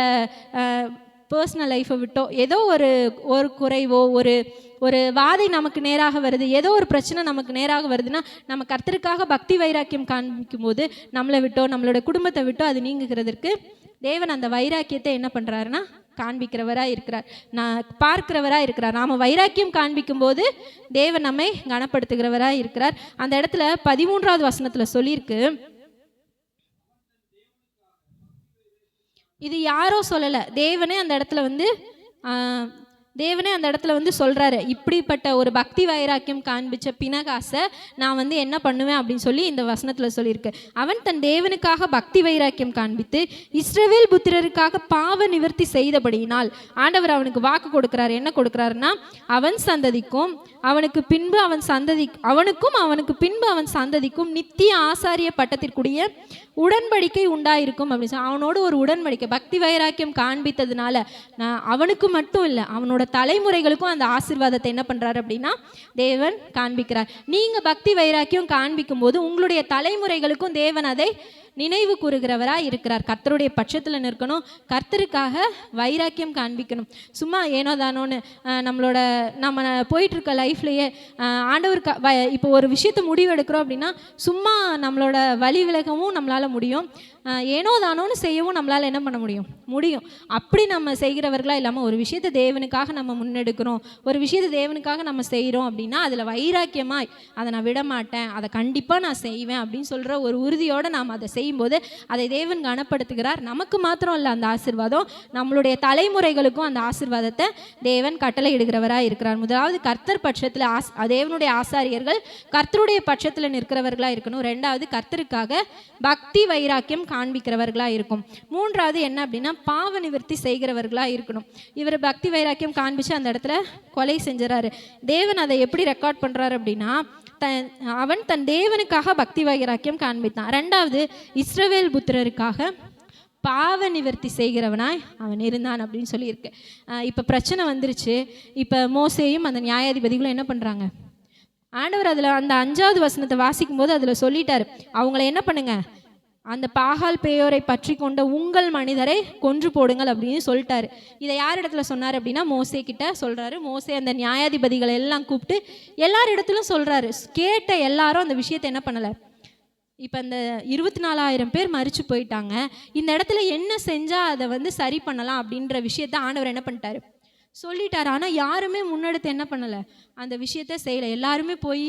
பர்சனல் லைஃப்பை விட்டோ ஏதோ ஒரு குறைவோ ஒரு வாதை நமக்கு நேராக வருது, ஏதோ ஒரு பிரச்சனை நமக்கு நேராக வருதுன்னா நம்ம கர்த்தருக்காக பக்தி வைராக்கியம் காண்பிக்கும் போது நம்மளை விட்டோ நம்மளோட குடும்பத்தை விட்டோ அது நீங்குகிறதுக்கு தேவன் அந்த வைராக்கியத்தை என்ன பண்ணுறாருன்னா காண்பிக்கிறவராக இருக்கிறார், பார்க்கிறவராக இருக்கிறார். நாம் வைராக்கியம் காண்பிக்கும் போது தேவன் நம்மை கனப்படுத்துகிறவராக இருக்கிறார். அந்த இடத்துல 13வது வசனத்தில் சொல்லியிருக்கு, இது யாரோ சொல்லலை, தேவனே அந்த இடத்துல வந்து தேவனே அந்த இடத்துல வந்து சொல்கிறாரு, இப்படிப்பட்ட ஒரு பக்தி வைராக்கியம் காண்பிச்ச பினகாசை நான் வந்து என்ன பண்ணுவேன் அப்படின்னு சொல்லி இந்த வசனத்தில் சொல்லியிருக்கு. அவன் தன் தேவனுக்காக பக்தி வைராக்கியம் காண்பித்து இஸ்ரவேல் புத்திரருக்காக பாவ நிவர்த்தி செய்தபடியினால் ஆண்டவர் அவனுக்கு வாக்கு கொடுக்குறாரு. என்ன கொடுக்குறாருன்னா, அவன் சந்ததிக்கும் அவனுக்கு பின்பு அவனுக்கு பின்பு அவன் சந்ததிக்கும் நித்திய ஆசாரிய பட்டத்திற்குரிய உடன்படிக்கை உண்டாயிருக்கும் அப்படின்னு சொல்லி அவனோடு ஒரு உடன்படிக்கை பக்தி வைராக்கியம் காண்பித்ததுனால அவனுக்கு மட்டும் இல்லை, அவனோட தலைமுறைகளுக்கும் அந்த ஆசீர்வாதத்தை என்ன பண்றாரு அப்படின்னா தேவன் காண்பிக்கிறார். நீங்க பக்தி வைராக்கியம் காண்பிக்கும் போது உங்களுடைய தலைமுறைகளுக்கும் தேவன் அதை நினைவு கூறுகிறவராக இருக்கிறார். கர்த்தருடைய பட்சத்தில் நிற்கணும், கர்த்தருக்காக வைராக்கியம் காண்பிக்கணும். சும்மா ஏனோ தானோன்னு நம்ம போயிட்டு இருக்க லைஃப்லேயே ஆண்டவருக்கு இப்போ ஒரு விஷயத்தை முடிவெடுக்கிறோம் அப்படின்னா சும்மா நம்மளோட வழி விலகவும் நம்மளால் முடியும், ஏனோ தானோன்னு செய்யவும் நம்மளால் என்ன பண்ண முடியும். அப்படி நம்ம செய்கிறவர்களாக இல்லாமல் ஒரு விஷயத்தை தேவனுக்காக நம்ம முன்னெடுக்கிறோம், ஒரு விஷயத்தை தேவனுக்காக நம்ம செய்கிறோம் அப்படின்னா அதில் வைராக்கியமாய் அதை நான் விட மாட்டேன், அதை கண்டிப்பாக நான் செய்வேன் அப்படின்னு சொல்கிற ஒரு உறுதியோடு நாம் அதை செய்யும்போது அதை தேவன் கனப்படுத்துகிறார். நமக்கு மாத்திரம் இல்லை அந்த ஆசீர்வாதம், நம்மளுடைய தலைமுறைகளுக்கும் அந்த ஆசீர்வாதத்தை தேவன் கட்டளை இடுகிறவராக இருக்கிறார். முதலாவது கர்த்தர் பட்சத்தில் தேவனுடைய ஆசாரியர்கள் கர்த்தருடைய பட்சத்தில் நிற்கிறவர்களாக இருக்கணும். ரெண்டாவது கர்த்தருக்காக பக்தி வைராக்கியம் காண்பிக்கிறவர்களாக இருக்கும். மூன்றாவது என்ன அப்படின்னா பாவ நிவர்த்தி செய்கிறவர்களாக இருக்கணும். இவர் பக்தி வைராக்கியம் காண்பிச்சு அந்த இடத்துல கொலை செஞ்சுறாரு. தேவன் அதை எப்படி ரெக்கார்ட் பண்ணுறாரு அப்படின்னா, அவன் தன் தேவனுக்காக பக்தி வைராக்கியம் காண்பித்தான். ரெண்டாவது இஸ்ரவேல் புத்திரருக்காக பாவ நிவர்த்தி செய்கிறவனாய் அவன் இருந்தான் அப்படின்னு சொல்லியிருக்கு. இப்போ பிரச்சனை வந்துருச்சு. இப்போ மோசேயும் அந்த நியாயாதிபதிகளும் என்ன பண்ணுறாங்க, ஆண்டவர் அதில் அந்த 5வது வசனத்தை வாசிக்கும் போது அதில் சொல்லிட்டாரு, அவங்கள என்ன பண்ணுங்க, அந்த பாகால் பேயோரை பற்றி கொண்ட உங்கள் மனிதரை கொன்று போடுங்கள் அப்படின்னு சொல்லிட்டாரு. இதை யார் இடத்துல சொன்னார் அப்படின்னா மோசே கிட்ட சொல்கிறாரு. மோசே அந்த நியாயாதிபதிகளை எல்லாம் கூப்பிட்டு எல்லார் இடத்துலையும் சொல்கிறாரு. கேட்ட எல்லாரும் அந்த விஷயத்தை என்ன பண்ணலை, இப்போ இந்த 24,000 பேர் மரிச்சு போயிட்டாங்க, இந்த இடத்துல என்ன செஞ்சால் அதை வந்து சரி பண்ணலாம் அப்படின்ற விஷயத்த ஆண்டவர் என்ன பண்ணிட்டாரு சொல்லிட்டார். ஆனால் யாருமே முன்னெடுத்து என்ன பண்ணலை, அந்த விஷயத்த செய்யலை. எல்லாருமே போய்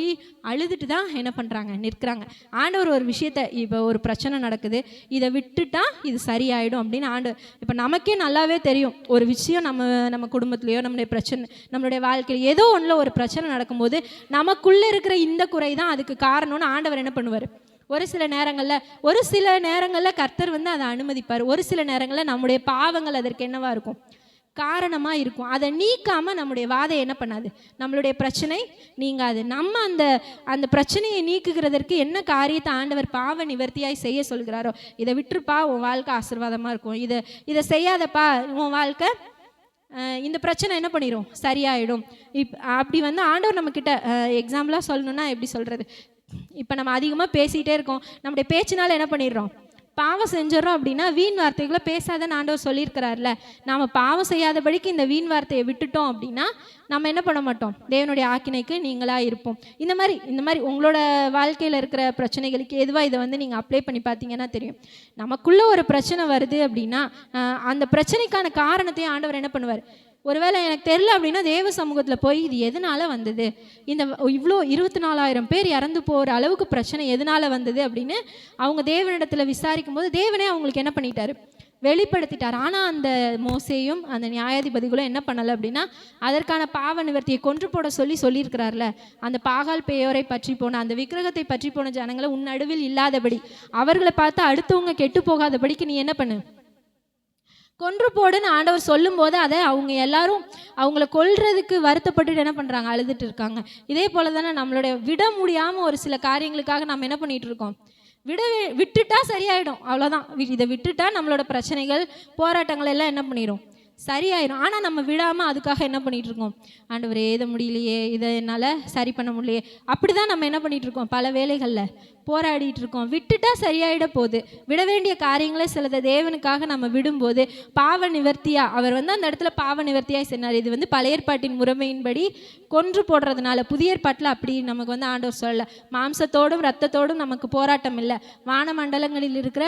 அழுதுட்டு தான் என்ன பண்ணுறாங்க, நிற்கிறாங்க. ஆண்டவர் ஒரு விஷயத்த, இப்போ ஒரு பிரச்சனை நடக்குது, இதை விட்டுட்டா இது சரியாயிடும் அப்படின்னு ஆண்டவர், இப்போ நமக்கே நல்லாவே தெரியும் ஒரு விஷயம் நம்ம குடும்பத்துலேயோ நம்மளுடைய வாழ்க்கையில் ஏதோ ஒன்றில் ஒரு பிரச்சனை நடக்கும்போது நமக்குள்ளே இருக்கிற இந்த குறை தான் அதுக்கு காரணம்னு ஆண்டவர் என்ன பண்ணுவார், ஒரு சில நேரங்களில் கர்த்தர் வந்து அதை அனுமதிப்பார். ஒரு சில நேரங்களில் நம்முடைய பாவங்கள் அதற்கு என்னவா இருக்கும், காரணமாக இருக்கும். அதை நீக்காமல் நம்முடைய வாதை என்ன பண்ணாது, நம்மளுடைய பிரச்சனை நீங்காது. நம்ம அந்த பிரச்சனையை நீக்குகிறதற்கு என்ன காரியத்தை ஆண்டவர் பாவ நிவர்த்தியாய் செய்ய சொல்கிறாரோ, இதை விட்டுருப்பா உன் வாழ்க்கை ஆசீர்வாதமாக இருக்கும், இதை செய்யாதப்பா உன் வாழ்க்கை இந்த பிரச்சனை என்ன பண்ணிடும் சரியாயிடும். அப்படி வந்து ஆண்டவர் நம்மக்கிட்ட எக்ஸாம்பிளாக சொல்லணுன்னா எப்படி சொல்கிறது, இப்போ நம்ம அதிகமாக பேசிகிட்டே இருக்கோம், நம்முடைய பேச்சினால் என்ன பண்ணிடுறோம், பாவம் செஞ்சிடறோம் அப்படின்னா வீண் வார்த்தைகளை பேசாதன்னு ஆண்டவர் சொல்லியிருக்கிறார்ல. நாம் பாவம் செய்யாதபடிக்கு இந்த வீண் வார்த்தையை விட்டுட்டோம் அப்படின்னா நம்ம என்ன பண்ண மாட்டோம், தேவனுடைய ஆக்கினைக்கு நீங்களாக இருப்போம். இந்த மாதிரி உங்களோட வாழ்க்கையில் இருக்கிற பிரச்சனைகளுக்கு எதுவாக இதை வந்து நீங்கள் அப்ளை பண்ணி பார்த்தீங்கன்னா தெரியும். நமக்குள்ளே ஒரு பிரச்சனை வருது அப்படின்னா அந்த பிரச்சனைக்கான காரணத்தையும் ஆண்டவர் என்ன பண்ணுவார், ஒருவேளை எனக்கு தெரியல அப்படின்னா தேவ சமூகத்தில் போய் இது எதனால வந்தது, இவ்வளோ 24,000 பேர் இறந்து போகிற அளவுக்கு பிரச்சனை எதனால வந்தது அப்படின்னு அவங்க தேவனிடத்தில் விசாரிக்கும் போது தேவனே அவங்களுக்கு என்ன பண்ணிட்டாரு, வெளிப்படுத்திட்டார். ஆனால் அந்த மோசேயும் அந்த நியாயாதிபதிகளும் என்ன பண்ணலை அப்படின்னா அதற்கான பாவ நிவர்த்தியை கொன்று போட சொல்லியிருக்கிறார்ல, அந்த பாகால் பேயோரை பற்றி போன அந்த விக்கிரகத்தை பற்றி போன ஜனங்களை உன் நடுவில் இல்லாதபடி அவர்களை பார்த்து அடுத்தவங்க கெட்டு போகாதபடிக்கு நீ என்ன பண்ணு, கொன்று போடுன்னு ஆண்டவர் சொல்லும் போது அதை அவங்க எல்லாரும் அவங்கள கொல்றதுக்கு வருத்தப்பட்டு என்ன பண்ணுறாங்க, அழுதுட்டு இருக்காங்க. இதே போல தானே நம்மளுடைய விட முடியாமல் ஒரு சில காரியங்களுக்காக நம்ம என்ன பண்ணிட்டு இருக்கோம், விட்டுட்டா சரியாயிடும், அவ்வளோதான், இதை விட்டுட்டா நம்மளோட பிரச்சனைகள் போராட்டங்கள் எல்லாம் என்ன பண்ணிடும் சரியாயிடும். ஆனால் நம்ம விடாமல் அதுக்காக என்ன பண்ணிகிட்டு இருக்கோம், ஆண்டவரே இதை முடியலையே, இதை என்னால் சரி பண்ண முடியலையே, அப்படி தான் நம்ம என்ன பண்ணிகிட்டு இருக்கோம், பல வேலைகளில் போராடிட்டு இருக்கோம். விட்டுட்டா சரியாயிட போகுது. விட வேண்டிய காரியங்களே சிலதை தேவனுக்காக நம்ம விடும்போது பாவ நிவர்த்தியாக அவர் வந்து அந்த இடத்துல பாவ நிவர்த்தியாக சொன்னார். இது வந்து பழைய ஏற்பாட்டின் முறைமையின்படி கொன்று போடுறதுனால, புதிய ஏற்பாட்டில் அப்படி நமக்கு வந்து ஆண்டவர் சொல்லலை. மாம்சத்தோடும் இரத்தத்தோடும் நமக்கு போராட்டம் இல்லை, வானமண்டலங்களில் இருக்கிற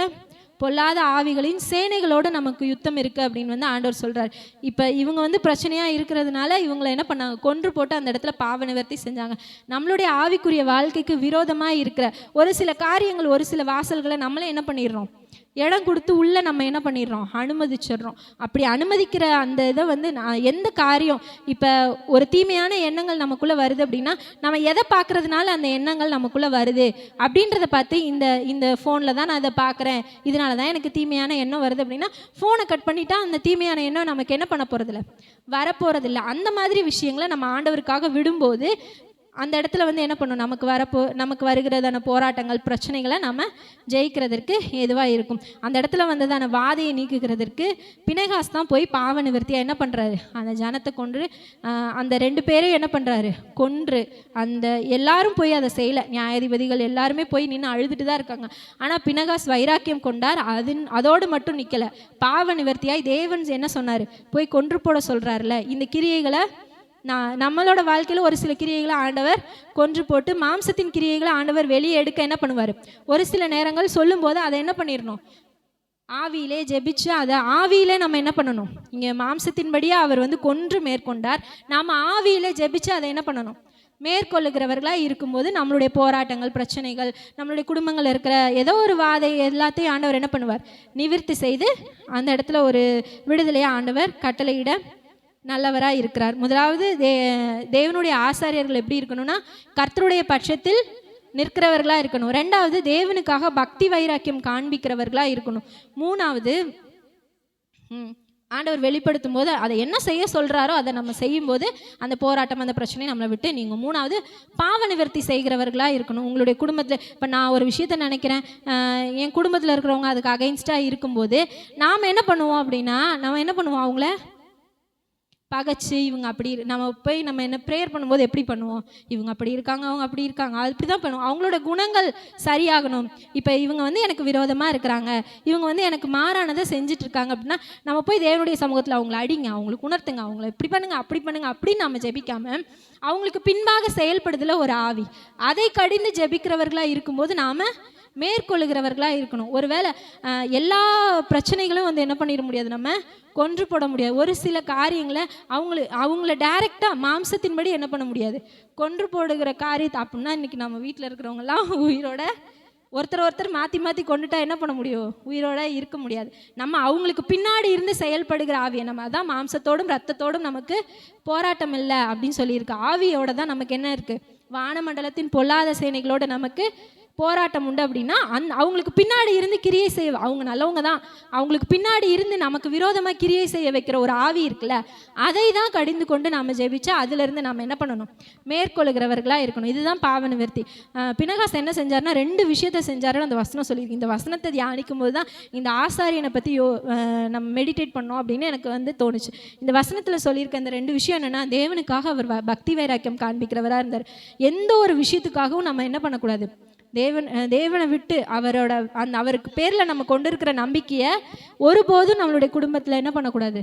பொல்லாத ஆவிகளின் சேனைகளோடு நமக்கு யுத்தம் இருக்குது அப்படின்னு வந்து ஆண்டவர் சொல்கிறார். இப்போ இவங்க வந்து பிரச்சனையாக இருக்கிறதுனால இவங்களை என்ன பண்ணாங்க, கொன்று போட்டு அந்த இடத்துல பாவ நிவர்த்தி செஞ்சாங்க. நம்மளுடைய ஆவிக்குரிய வாழ்க்கைக்கு விரோதமாக இருக்கிற ஒரு சில காரியங்கள், ஒரு சில வாசல்களை நம்மளே என்ன பண்ணிடுறோம், இடம் கொடுத்து உள்ளே நம்ம என்ன பண்ணிடுறோம், அனுமதிச்சிடுறோம். அப்படி அனுமதிக்கிற அந்த இதை வந்து நான் எந்த காரியம், இப்போ ஒரு தீமையான எண்ணங்கள் நமக்குள்ளே வருது அப்படின்னா நம்ம எதை பார்க்குறதுனால அந்த எண்ணங்கள் நமக்குள்ளே வருது அப்படின்றத பார்த்து இந்த ஃபோனில் தான் நான் அதை பார்க்குறேன், இதனால தான் எனக்கு தீமையான எண்ணம் வருது அப்படின்னா ஃபோனை கட் பண்ணிட்டா அந்த தீமையான எண்ணம் நமக்கு என்ன பண்ண போகிறதில்ல, வரப்போகிறதில்ல. அந்த மாதிரி விஷயங்களை நம்ம ஆண்டவருக்காக விடும்போது அந்த இடத்துல வந்து என்ன பண்ணும், நமக்கு வருகிறதான போராட்டங்கள் பிரச்சனைகளை நம்ம ஜெயிக்கிறதற்கு ஏதுவாக இருக்கும். அந்த இடத்துல வந்ததான வாதையை நீக்குகிறதற்கு பினெகாஸ் தான் போய் பாவ நிவர்த்தியாக என்ன பண்ணுறாரு, அந்த ஜனத்தை கொன்று அந்த 2 பேரையும் என்ன பண்ணுறாரு, கொன்று. அந்த எல்லாரும் போய் அதை செய்யலை, நியாயாதிபதிகள் எல்லாருமே போய் நின்று அழுதுட்டு தான் இருக்காங்க. ஆனால் பினெகாஸ் வைராக்கியம் கொண்டார். அதோடு மட்டும் நிற்கலை, பாவ நிவர்த்தியாய் தேவன் என்ன சொன்னார், போய் கொன்று போட சொல்கிறாருல. இந்த கிரியைகளை நம்மளோட வாழ்க்கையில் ஒரு சில கிரியைகளை ஆண்டவர் கொன்று போட்டு மாம்சத்தின் கிரியைகளை ஆண்டவர் வெளியே எடுக்க என்ன பண்ணுவார், ஒரு சில நேரங்கள் சொல்லும்போது அதை என்ன பண்ணிடணும், ஆவியிலே ஜெபிச்சு அதை ஆவியிலே நம்ம என்ன பண்ணணும். இங்கே மாம்சத்தின்படியே அவர் வந்து கொன்று மேற்கொண்டார், நாம் ஆவியிலே ஜெபிச்சு அதை என்ன பண்ணணும், மேற்கொள்ளுகிறவர்களாக இருக்கும்போது நம்மளுடைய போராட்டங்கள் பிரச்சனைகள் நம்மளுடைய குடும்பங்கள் இருக்கிற ஏதோ ஒரு வாதை எல்லாத்தையும் ஆண்டவர் என்ன பண்ணுவார், நிவர்த்தி செய்து அந்த இடத்துல ஒரு விடுதலையை ஆண்டவர் கட்டளையிட நல்லவராக இருக்கிறார். முதலாவது தேவனுடைய ஆசாரியர்கள் எப்படி இருக்கணும்னா கர்த்தருடைய பட்சத்தில் நிற்கிறவர்களாக இருக்கணும். 2வது தேவனுக்காக பக்தி வைராக்கியம் காண்பிக்கிறவர்களாக இருக்கணும். 3வது ஆண்டவர் வெளிப்படுத்தும் போது அதை என்ன செய்ய சொல்கிறாரோ அதை நம்ம செய்யும்போது அந்த போராட்டம் அந்த பிரச்சனையை நம்மளை விட்டு நீங்கள் 3வது பாவ நிவர்த்தி செய்கிறவர்களாக இருக்கணும். உங்களுடைய குடும்பத்தில் இப்போ நான் ஒரு விஷயத்த நினைக்கிறேன், என் குடும்பத்தில் இருக்கிறவங்க அதுக்கு அகைன்ஸ்டாக இருக்கும்போது நாம் என்ன பண்ணுவோம் அப்படின்னா, நம்ம என்ன பண்ணுவோம், அவங்கள பகைச்சு இவங்க அப்படி நம்ம போய் நம்ம என்ன ப்ரேயர் பண்ணும்போது எப்படி பண்ணுவோம், இவங்க அப்படி இருக்காங்க அவங்க அப்படி இருக்காங்க, அப்படி தான் பண்ணுவோம். அவங்களோட குணங்கள் சரியாகணும். இப்போ இவங்க வந்து எனக்கு விரோதமாக இருக்கிறாங்க, இவங்க வந்து எனக்கு மாறானதை செஞ்சிட்ருக்காங்க அப்படின்னா நம்ம போய் தேவனுடைய சமூகத்தில் அவங்கள அடிங்க, அவங்களுக்கு உணர்த்துங்க, அவங்கள இப்படி பண்ணுங்க அப்படி பண்ணுங்க அப்படின்னு நம்ம ஜெபிக்காமல் அவங்களுக்கு பின்பாக செயல்படுதல ஒரு ஆவி, அதை கடிந்து ஜெபிக்கிறவர்களாக இருக்கும்போது நாம் மேற்கொள்ளுகிறவர்களாக இருக்கணும். ஒருவேளை எல்லா பிரச்சனைகளும் வந்து என்ன பண்ணிட முடியாது, நம்ம கொன்று போட முடியாது. ஒரு சில காரியங்களை அவங்கள டைரெக்டாக மாம்சத்தின்படி என்ன பண்ண முடியாது, கொன்று போடுகிற காரியத்தை. அப்படின்னா இன்றைக்கி நம்ம வீட்டில் இருக்கிறவங்கலாம் உயிரோட ஒருத்தர் மாற்றி கொண்டுட்டா என்ன பண்ண முடியும், உயிரோட இருக்க முடியாது. நம்ம அவங்களுக்கு பின்னாடி இருந்து செயல்படுகிற ஆவியை நம்ம அதான் மாம்சத்தோடும் ரத்தத்தோடும் நமக்கு போராட்டம் இல்லை அப்படின்னு சொல்லியிருக்கு. ஆவியோட தான் நமக்கு என்ன இருக்குது, வானமண்டலத்தின் பொல்லாத சேனைகளோடு நமக்கு போராட்டம் உண்டு. அப்படின்னா அவங்களுக்கு பின்னாடி இருந்து கிரியை செய்ய, அவங்க நல்லவங்க தான், அவங்களுக்கு பின்னாடி இருந்து நமக்கு விரோதமாக கிரியை செய்ய வைக்கிற ஒரு ஆவி இருக்குல்ல, அதை தான் கடிந்து கொண்டு நம்ம ஜெபிச்சா அதிலிருந்து நம்ம என்ன பண்ணணும், மேற்கொள்ளுகிறவர்களாக இருக்கணும். இதுதான் பாவ நிவர்த்தி. பினெகாஸ் என்ன செஞ்சார்னா 2 விஷயத்தை செஞ்சாருன்னு அந்த வசனம் சொல்லியிருக்கு. இந்த வசனத்தை தியானிக்கும் போது தான் இந்த ஆசாரியனை பற்றி நம்ம மெடிடேட் பண்ணோம் அப்படின்னு எனக்கு வந்து தோணுச்சு. இந்த வசனத்தில் சொல்லியிருக்க இந்த 2 விஷயம் என்னென்னா, தேவனுக்காக அவர் பக்தி வைராக்கியம் காண்பிக்கிறவராக இருந்தார். எந்த ஒரு விஷயத்துக்காகவும் நம்ம என்ன பண்ணக்கூடாது, தேவனை விட்டு அவருக்கு பேரில் நம்ம கொண்டு இருக்கிற நம்பிக்கையை ஒருபோதும் நம்மளுடைய குடும்பத்தில் என்ன பண்ணக்கூடாது,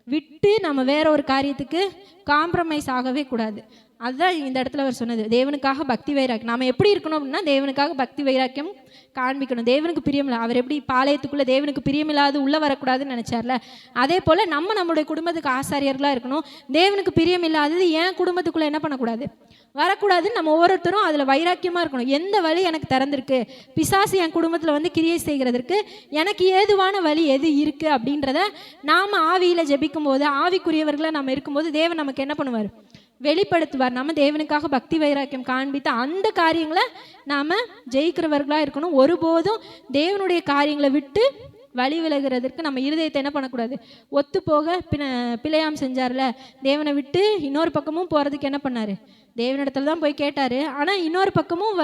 விட்டு நம்ம வேற ஒரு காரியத்துக்கு காம்ப்ரமைஸ் ஆகவே கூடாது. அதுதான் இந்த இடத்துல அவர் சொன்னது, தேவனுக்காக பக்தி வைராக்கியம். நாம் எப்படி இருக்கணும் அப்படின்னா தேவனுக்காக பக்தி வைராக்கியம் காண்பிக்கணும். தேவனுக்கு பிரியமில்லை, அவர் எப்படி பாளையத்துக்குள்ளே தேவனுக்கு பிரியமில்லாது உள்ளே வரக்கூடாதுன்னு நினச்சார்ல, அதே போல் நம்மளுடைய குடும்பத்துக்கு ஆசாரியர்களாக இருக்கணும். தேவனுக்கு பிரியமில்லாதது என் குடும்பத்துக்குள்ளே என்ன பண்ணக்கூடாது, வரக்கூடாதுன்னு நம்ம ஒவ்வொருத்தரும் அதில் வைராக்கியமாக இருக்கணும். எந்த வழி எனக்கு திறந்திருக்கு, பிசாசு என் குடும்பத்தில் வந்து கிரியை செய்கிறதுக்கு எனக்கு ஏதுவான வழி எது இருக்குது அப்படின்றத நாம் ஆவியில் ஜெபிக்கும் போது, ஆவிக்குரியவர்களாக நம்ம இருக்கும்போது தேவன் நமக்கு என்ன பண்ணுவார், வெளிப்படுத்துவார். நம்ம தேவனுக்காக பக்தி வைராக்கியம் காண்பித்து அந்த காரியங்களை நாம் ஜெயிக்கிறவர்களாக இருக்கணும். ஒருபோதும் தேவனுடைய காரியங்களை விட்டு வழி விலகிறதுக்கு நம்ம இருதயத்தை என்ன பண்ணக்கூடாது, ஒத்து போக பிழையாம் செஞ்சார்ல, தேவனை விட்டு இன்னொரு பக்கமும் போகிறதுக்கு என்ன பண்ணார், தேவனிடத்துல தான் போய் கேட்டார். ஆனால் இன்னொரு பக்கமும்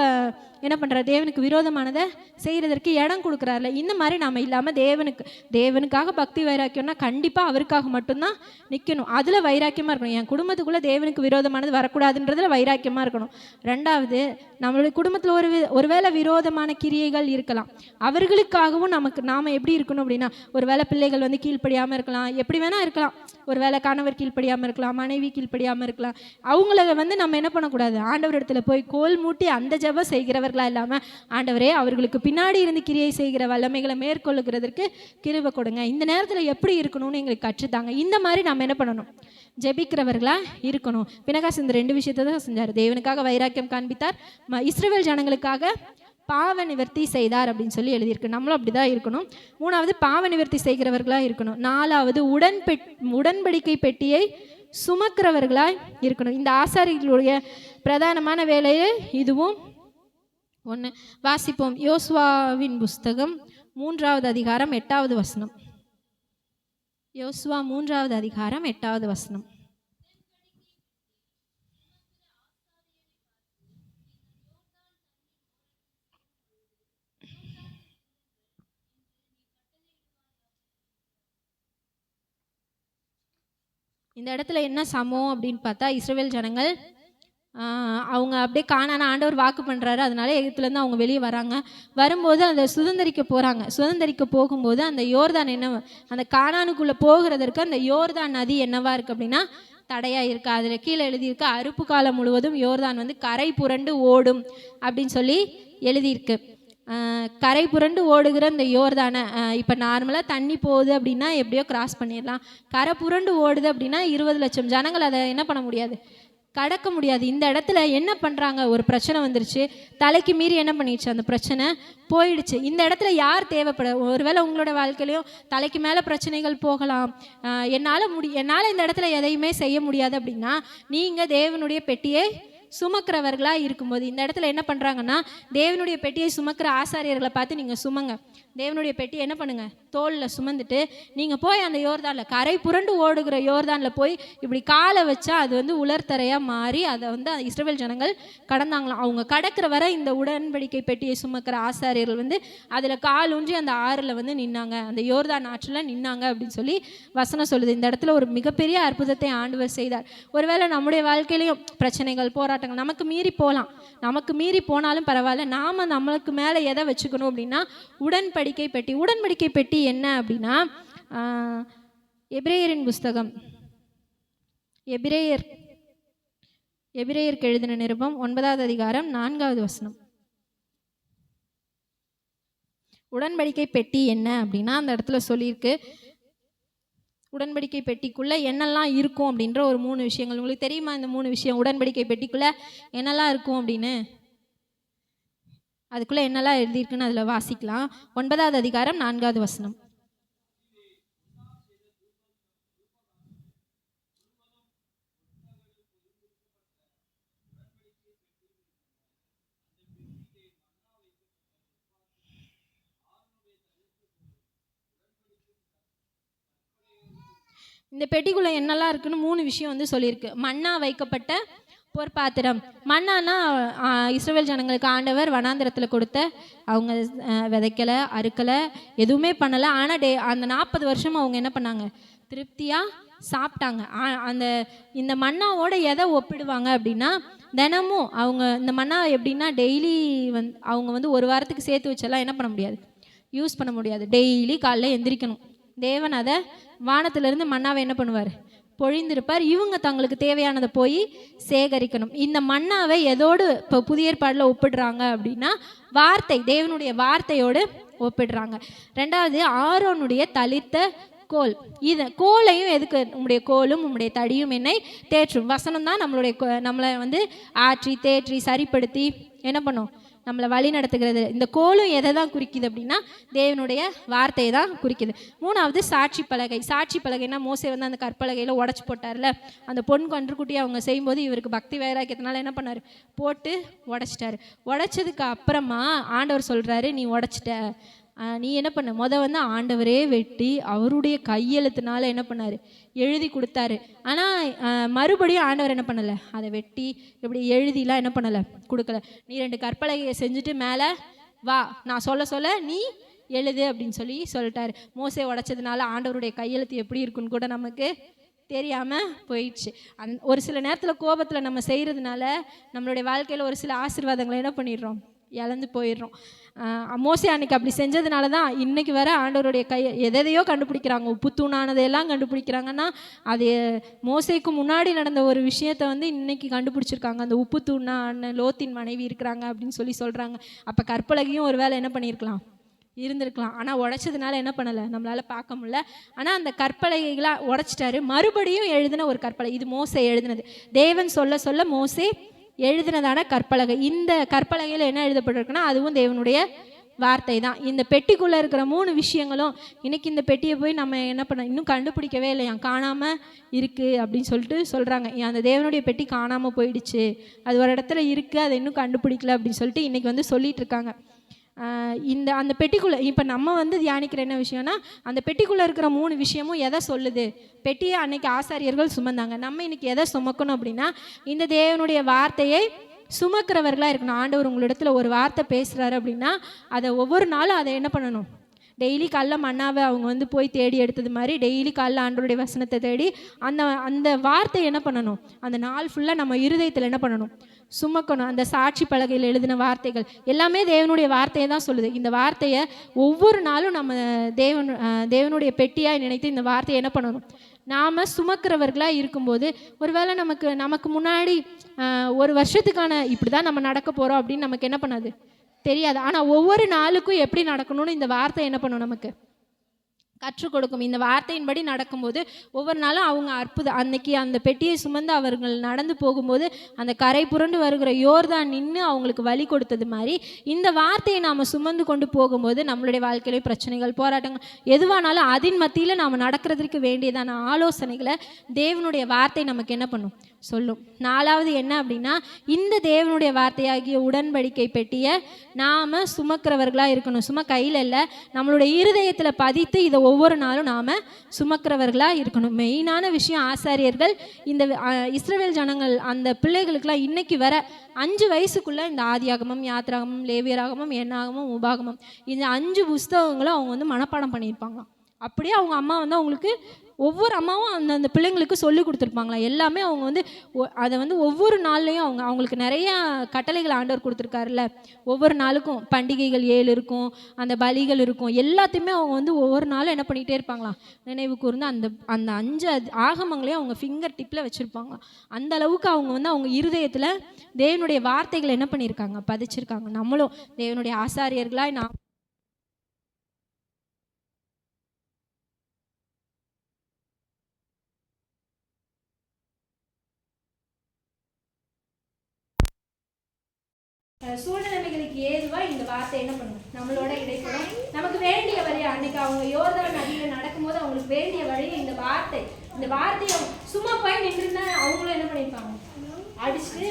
என்ன பண்ணுறாரு, தேவனுக்கு விரோதமானதை செய்கிறதற்கு இடம் கொடுக்குறாருல. இந்த மாதிரி நாம் இல்லாமல் தேவனுக்காக பக்தி வைராக்கியம்னா கண்டிப்பாக அவருக்காக மட்டும்தான் நிற்கணும். அதில் வைராக்கியமாக இருக்கணும். என் குடும்பத்துக்குள்ளே தேவனுக்கு விரோதமானது வரக்கூடாதுன்றதுல வைராக்கியமாக இருக்கணும். 2வது, நம்மளுடைய குடும்பத்தில் ஒருவேளை விரோதமான கிரியைகள் இருக்கலாம், அவர்களுக்காகவும் நாம் எப்படி இருக்கணும் அப்படின்னா, ஒருவேளை பிள்ளைகள் வந்து கீழ்ப்படியாமல் இருக்கலாம், எப்படி வேணால் இருக்கலாம், ஒருவேளை கணவர் கீழ்ப்படியாமல் இருக்கலாம், மனைவி கீழ்ப்படியாமல் இருக்கலாம். அவங்கள வந்து நம்ம என்ன பண்ணக்கூடாது, ஆண்டவர் இடத்துல போய் கோல் மூட்டி அந்த ஜெபம் செய்கிறவர்களா இல்லாமல், ஆண்டவரே அவர்களுக்கு பின்னாடி இருந்து கிரியை செய்கிற வல்லமைகளை மேற்கொள்ளுகிறதுக்கு கிருபை கொடுங்க, இந்த நேரத்தில் எப்படி இருக்கணும்னு எங்களுக்கு கற்றுத்தாங்க, இந்த மாதிரி நம்ம என்ன பண்ணணும், ஜெபிக்கிறவர்களா இருக்கணும். பினெகாஸ் இந்த 2 விஷயத்தை தான் செஞ்சார். தேவனுக்காக வைராக்கியம் காண்பித்தார், இஸ்ரவேல் ஜனங்களுக்காக பாவ நிவர்த்தி செய்தார் அப்படின்னு சொல்லி எழுதியிருக்கு. நம்மளும் அப்படி தான் இருக்கணும். 3வது பாவ நிவர்த்தி செய்கிறவர்களாக இருக்கணும். 4வது உடன்படிக்கை பெட்டியை சுமக்கிறவர்களாய் இருக்கணும். இந்த ஆசாரியர்களுடைய பிரதானமான வேலையே இதுவும் ஒன்று. வாசிப்போம். யோசுவாவின் புஸ்தகம் 3வது அதிகாரம் 8வது வசனம். யோசுவா 3வது அதிகாரம் 8வது வசனம். இந்த இடத்துல என்ன சமம் அப்படின்னு பார்த்தா, இஸ்ரவேல் ஜனங்கள் அவங்க அப்படியே காணான ஆண்டவர் வாக்கு பண்ணுறாரு, அதனால எகிப்துலேருந்து அவங்க வெளியே வராங்க. வரும்போது அந்த சுதந்திரிக்க போகிறாங்க. சுதந்திரிக்க போகும்போது அந்த யோர்தான் அந்த கானானுக்குள்ளே போகிறதற்கு அந்த யோர்தான் நதி என்னவா இருக்குது அப்படின்னா தடையாக இருக்குது. அதில் கீழே எழுதியிருக்கு, அறுப்பு காலம் முழுவதும் யோர்தான் கரை புரண்டு ஓடும் அப்படின்னு சொல்லி எழுதியிருக்கு. கரை புரண்டு ஓடுகிற இந்த யோர்தானை இப்போ நார்மலாக தண்ணி போகுது அப்படின்னா எப்படியோ கிராஸ் பண்ணிடலாம். கரை புரண்டு ஓடுது அப்படின்னா 20 லட்சம் ஜனங்கள் அதை என்ன பண்ண முடியாது, கடக்க முடியாது. இந்த இடத்துல என்ன பண்ணுறாங்க, ஒரு பிரச்சனை வந்துருச்சு, தலைக்கு மீறி என்ன பண்ணிடுச்சு, அந்த பிரச்சனை போயிடுச்சு. இந்த இடத்துல யார் தேவைப்பட, ஒருவேளை உங்களோட வாழ்க்கையிலையும் தலைக்கு மேலே பிரச்சனைகள் போகலாம். என்னால் இந்த இடத்துல எதையுமே செய்ய முடியாது அப்படின்னா நீங்கள் தேவனுடைய பெட்டியை சுமக்கிறவர்களாக இருக்கும்போது இந்த இடத்துல என்ன பண்ணுறாங்கன்னா, தேவனுடைய பெட்டியை சுமக்கிற ஆசாரியர்களை பார்த்து நீங்கள் சுமங்க. தேவனுடைய பெட்டியை என்ன பண்ணுங்க, தோளில் சுமந்துட்டு நீங்கள் போய் அந்த யோர்தானில் கரை புரண்டு ஓடுகிற யோர்தானில் போய் இப்படி காலை வச்சா அது உலர்த்தரையாக மாறி அதை இஸ்ரவேல் ஜனங்கள் கடந்தாங்களாம். அவங்க கடக்கிற வரை இந்த உடன்படிக்கை பெட்டியை சுமக்கிற ஆசாரியர்கள் அதில் கால் ஊன்றி அந்த ஆறில் நின்னாங்க, அந்த யோர்தான் ஆற்றில் நின்னாங்க அப்படின்னு சொல்லி வசனம் சொல்லுது. இந்த இடத்துல ஒரு மிகப்பெரிய அற்புதத்தை ஆண்டவர் செய்தார். ஒருவேளை நம்முடைய வாழ்க்கையிலையும் பிரச்சனைகள், போராட்டங்கள் நமக்கு மீறி போகலாம். நமக்கு மீறி போனாலும் பரவாயில்ல, நாம் நம்மளுக்கு மேலே எதை வச்சுக்கணும் அப்படின்னா உடன்படிக்கை பெட்டி. உடன்படிக்கை பெட்டி என்ன அப்படின்னா, எபிரேயரின் புஸ்தகம், எபிரேயருக்கு எழுதின நிருபம் 9வது அதிகாரம் 4வது வசனம். உடன்படிக்கை பெட்டி என்ன அப்படின்னா அந்த இடத்துல சொல்லியிருக்கு, உடன்படிக்கை பெட்டிக்குள்ளே என்னெல்லாம் இருக்கும் அப்படின்ற ஒரு 3 விஷயங்கள். உங்களுக்கு தெரியுமா இந்த 3 விஷயம்? உடன்படிக்கை பெட்டிக்குள்ளே என்னெல்லாம் இருக்கும் அப்படின்னு, அதுக்குள்ளே என்னெல்லாம் எழுதியிருக்குன்னு அதில் வாசிக்கலாம். 9வது அதிகாரம் 4வது வசனம். இந்த பெட்டிக்குள்ளே என்னெல்லாம் இருக்குன்னு 3 விஷயம் சொல்லியிருக்கு. மன்னா வைக்கப்பட்ட பொற்பாத்திரம். மன்னானா இஸ்ரவேல் ஜனங்களுக்கு ஆண்டவர் வனாந்திரத்தில் கொடுத்த, அவங்க விதைக்கலை, அறுக்கலை, எதுவுமே பண்ணலை. ஆனால் அந்த 40 வருஷம் அவங்க என்ன பண்ணாங்க, திருப்தியாக சாப்பிட்டாங்க. இந்த மன்னாவோட எதை ஒப்பிடுவாங்க அப்படின்னா, தினமும் அவங்க இந்த மன்னா எப்படின்னா டெய்லி அவங்க ஒரு வாரத்துக்கு சேர்த்து வச்செல்லாம் என்ன பண்ண முடியாது, யூஸ் பண்ண முடியாது. டெய்லி காலைல எந்திரிக்கணும். தேவன் அதை வானத்திலிருந்து மன்னாவை என்ன பண்ணுவார், பொழிந்திருப்பார். இவங்க தங்களுக்கு தேவையானதை போய் சேகரிக்கணும். இந்த மன்னாவை எதோடு இப்போ புதிய ஏற்பாடில் ஒப்பிடுறாங்க அப்படின்னா வார்த்தை, தேவனுடைய வார்த்தையோடு ஒப்பிடுறாங்க. 2வது ஆரோனுடைய தளிர்த்த கோல். கோலையும் எதுக்கு, உங்களுடைய கோலும் உங்களுடைய தடியும் என்னை தேற்றும். வசனம் தான் நம்மளை ஆற்றி தேற்றி சரிப்படுத்தி என்ன பண்ணும், நம்மளை வழி நடத்துகிறது. இந்த கோலும் எதை தான் குறிக்குது அப்படின்னா தேவனுடைய வார்த்தையை தான் குறிக்குது. 3வது சாட்சி பலகை. சாட்சி பலகைன்னா மோசே அந்த கற்பலகையில் உடச்சி போட்டார்ல, அந்த பொன் கன்றுக்குட்டி அவங்க செய்யும்போது இவருக்கு பக்தி வைராக்கியத்தினால என்ன பண்ணார், போட்டு உடச்சிட்டாரு. உடச்சதுக்கு அப்புறமா ஆண்டவர் சொல்கிறாரு, நீ உடச்சிட்ட, நீ என்ன பண்ண, ஆண்டவரே வெட்டி அவருடைய கையெழுத்துனால என்ன பண்ணார், எழுதி கொடுத்தாரு. ஆனால் மறுபடியும் ஆண்டவர் என்ன பண்ணலை, அதை வெட்டி இப்படி எழுதிலாம் என்ன பண்ணலை, கொடுக்கல. நீ 2 கற்பலகையை செஞ்சுட்டு மேலே வா, நான் சொல்ல நீ எழுது அப்படின்னு சொல்லிட்டாரு. மோசே உடைச்சதுனால ஆண்டவருடைய கையெழுத்து எப்படி இருக்குன்னு கூட நமக்கு தெரியாமல் போயிடுச்சு. ஒரு சில நேரத்தில் கோபத்தில் நம்ம செய்கிறதுனால நம்மளுடைய வாழ்க்கையில் ஒரு சில ஆசீர்வாதங்களை என்ன பண்ணிடுறோம், இழந்து போயிடுறோம். மோசே அன்னைக்கு அப்படி செஞ்சதுனால தான் இன்னைக்கு வர ஆண்டவருடைய எதையோ கண்டுபிடிக்கிறாங்க, உப்பு தூணானதையெல்லாம் கண்டுபிடிக்கிறாங்கன்னா அது மோசேக்கு முன்னாடி நடந்த ஒரு விஷயத்த இன்னைக்கு கண்டுபிடிச்சிருக்காங்க. அந்த உப்பு தூணான லோத்தின் மனைவி இருக்கிறாங்க அப்படின்னு சொல்கிறாங்க. அப்போ கற்பலகையும் ஒரு வேளை என்ன பண்ணியிருக்கலாம், இருந்திருக்கலாம். ஆனால் உடைச்சதுனால என்ன பண்ணலை, நம்மளால் பார்க்க முடியல. ஆனால் அந்த கற்பலகைகளாக உடைச்சிட்டாரு. மறுபடியும் எழுதின ஒரு கற்பலகை, இது மோசே எழுதினது. தேவன் சொல்ல மோசே எழுதினதான கற்பலகை. இந்த கற்பலகையில் என்ன எழுதப்பட்டிருக்குன்னா அதுவும் தேவனுடைய வார்த்தை தான். இந்த பெட்டிக்குள்ளே இருக்கிற 3 விஷயங்களும் இன்னைக்கு இந்த பெட்டியை போய் நம்ம என்ன பண்ண இன்னும் கண்டுபிடிக்கவே இல்லையா, காணாமல் இருக்குது அப்படின்னு சொல்லிட்டு சொல்கிறாங்க. அந்த தேவனுடைய பெட்டி காணாமல் போயிடுச்சு, அது ஒரு இடத்துல இருக்குது, அதை இன்னும் கண்டுபிடிக்கல அப்படின்னு சொல்லிட்டு இன்றைக்கி வந்து சொல்லிட்டு இருக்காங்க. அந்த பெட்டிக்குள்ளே இப்போ நம்ம வந்து தியானிக்கிற என்ன விஷயம்னா, அந்த பெட்டிக்குள்ளே இருக்கிற 3 விஷயமும் எதை சொல்லுது? பெட்டியை அன்னைக்கு ஆசாரியர்கள் சுமந்தாங்க. நம்ம இன்னைக்கு எதை சுமக்கணும் அப்படின்னா, இந்த தேவனுடைய வார்த்தையை சுமக்கிறவர்களாக இருக்கணும். ஆண்டவர் உங்களிடத்துல ஒரு வார்த்தை பேசுகிறாரு அப்படின்னா அதை ஒவ்வொரு நாளும் அதை என்ன பண்ணணும்? டெய்லி காலைல மன்னாவை அவங்க வந்து போய் தேடி எடுத்தது மாதிரி டெய்லி காலைல ஆண்டவருடைய வசனத்தை தேடி அந்த வார்த்தை என்ன பண்ணணும்? அந்த நாள் ஃபுல்லாக நம்ம இருதயத்தில் என்ன பண்ணணும்? சுமக்கணும். அந்த சாட்சி பலகையில் எழுதின வார்த்தைகள் எல்லாமே தேவனுடைய வார்த்தையை தான் சொல்லுது. இந்த வார்த்தையை ஒவ்வொரு நாளும் நம்ம தேவனுடைய பெட்டியாக நினைத்து இந்த வார்த்தையை என்ன பண்ணணும்? நாம் சுமக்கிறவர்களாக இருக்கும்போது ஒருவேளை நமக்கு முன்னாடி ஒரு வருஷத்துக்கான இப்படி தான் நம்ம நடக்க போகிறோம் அப்படின்னு நமக்கு என்ன பண்ணாது தெரியாது. ஆனால் ஒவ்வொரு நாளுக்கும் எப்படி நடக்கணும்னு இந்த வார்த்தை என்ன பண்ணும்? நமக்கு கற்றுக் கொடுக்கும். இந்த வார்த்தையின்படி நடக்கும்போது ஒவ்வொரு நாளும் அவங்க அன்னைக்கு அந்த பெட்டியை சுமந்து அவர்கள் நடந்து போகும்போது அந்த கரை புரண்டு வருகிற யோர்தான் நின்று அவங்களுக்கு வழி கொடுத்தது மாதிரி இந்த வார்த்தையை நாம் சுமந்து கொண்டு போகும்போது நம்மளுடைய வாழ்க்கையிலே பிரச்சனைகள், போராட்டங்கள் எதுவானாலும் அதன் மத்தியில் நாம் நடக்கிறதுக்கு வேண்டியதான ஆலோசனைகளை தேவனுடைய வார்த்தை நமக்கு என்ன பண்ணும்? சொல்லும். 4வது என்ன அப்படின்னா, இந்த தேவனுடைய வார்த்தையாகிய உடன்படிக்கை பெட்டியை நாம் சுமக்கிறவர்களாக இருக்கணும். சும்மா கையில் இல்லை, நம்மளுடைய இருதயத்தில் பதித்து இதை ஒவ்வொரு நாளும் நாம் சுமக்கிறவர்களாக இருக்கணும். மெயினான விஷயம், ஆசாரியர்கள் இந்த இஸ்ரவேல் ஜனங்கள் அந்த பிள்ளைகளுக்கெல்லாம் இன்னைக்கு வர 5 வயசுக்குள்ளே இந்த ஆதியாகமம், யாத்திராகமம், லேவியராகமம், எண்ணாகமம், உபாகமம் இந்த 5 புஸ்தகங்களும் அவங்க வந்து மனப்பாடம் பண்ணியிருப்பாங்க. அப்படியே அவங்க அம்மா வந்து அவங்களுக்கு ஒவ்வொரு அம்மாவும் அந்த பிள்ளைங்களுக்கு சொல்லி கொடுத்துருப்பாங்களாம். எல்லாமே அவங்க வந்து அதை வந்து ஒவ்வொரு நாள்லேயும் அவங்களுக்கு நிறையா கட்டளைகள் ஆண்டவர் கொடுத்துருக்காருல்ல. ஒவ்வொரு நாளுக்கும் பண்டிகைகள் 7 இருக்கும், அந்த பலிகள் இருக்கும், எல்லாத்தையுமே அவங்க வந்து ஒவ்வொரு நாளும் என்ன பண்ணிகிட்டே இருப்பாங்களாம்? நினைவு கூர்ந்து அந்த 5 ஆகமங்களையும் அவங்க ஃபிங்கர் டிப்பில் வச்சுருப்பாங்களாம். அந்த அளவுக்கு அவங்க வந்து அவங்க இருதயத்தில் தேவனுடைய வார்த்தைகளை என்ன பண்ணியிருக்காங்க? பதிச்சிருக்காங்க. நம்மளும் தேவனுடைய ஆசாரியர்களாய் நாம் சூழ்நிலைமைகளுக்கு ஏதுவாக இந்த வார்த்தை என்ன பண்ணும்? நம்மளோட இடைப்படும். நமக்கு வேண்டிய வழி அன்னைக்கு அவங்க யோர்தான் நதியில் நடக்கும்போது அவங்களுக்கு வேண்டிய வழி இந்த வார்த்தையை சும்மா போய் நின்றுருந்தா அவங்களும் என்ன பண்ணியிருப்பாங்க? அடிச்சுட்டு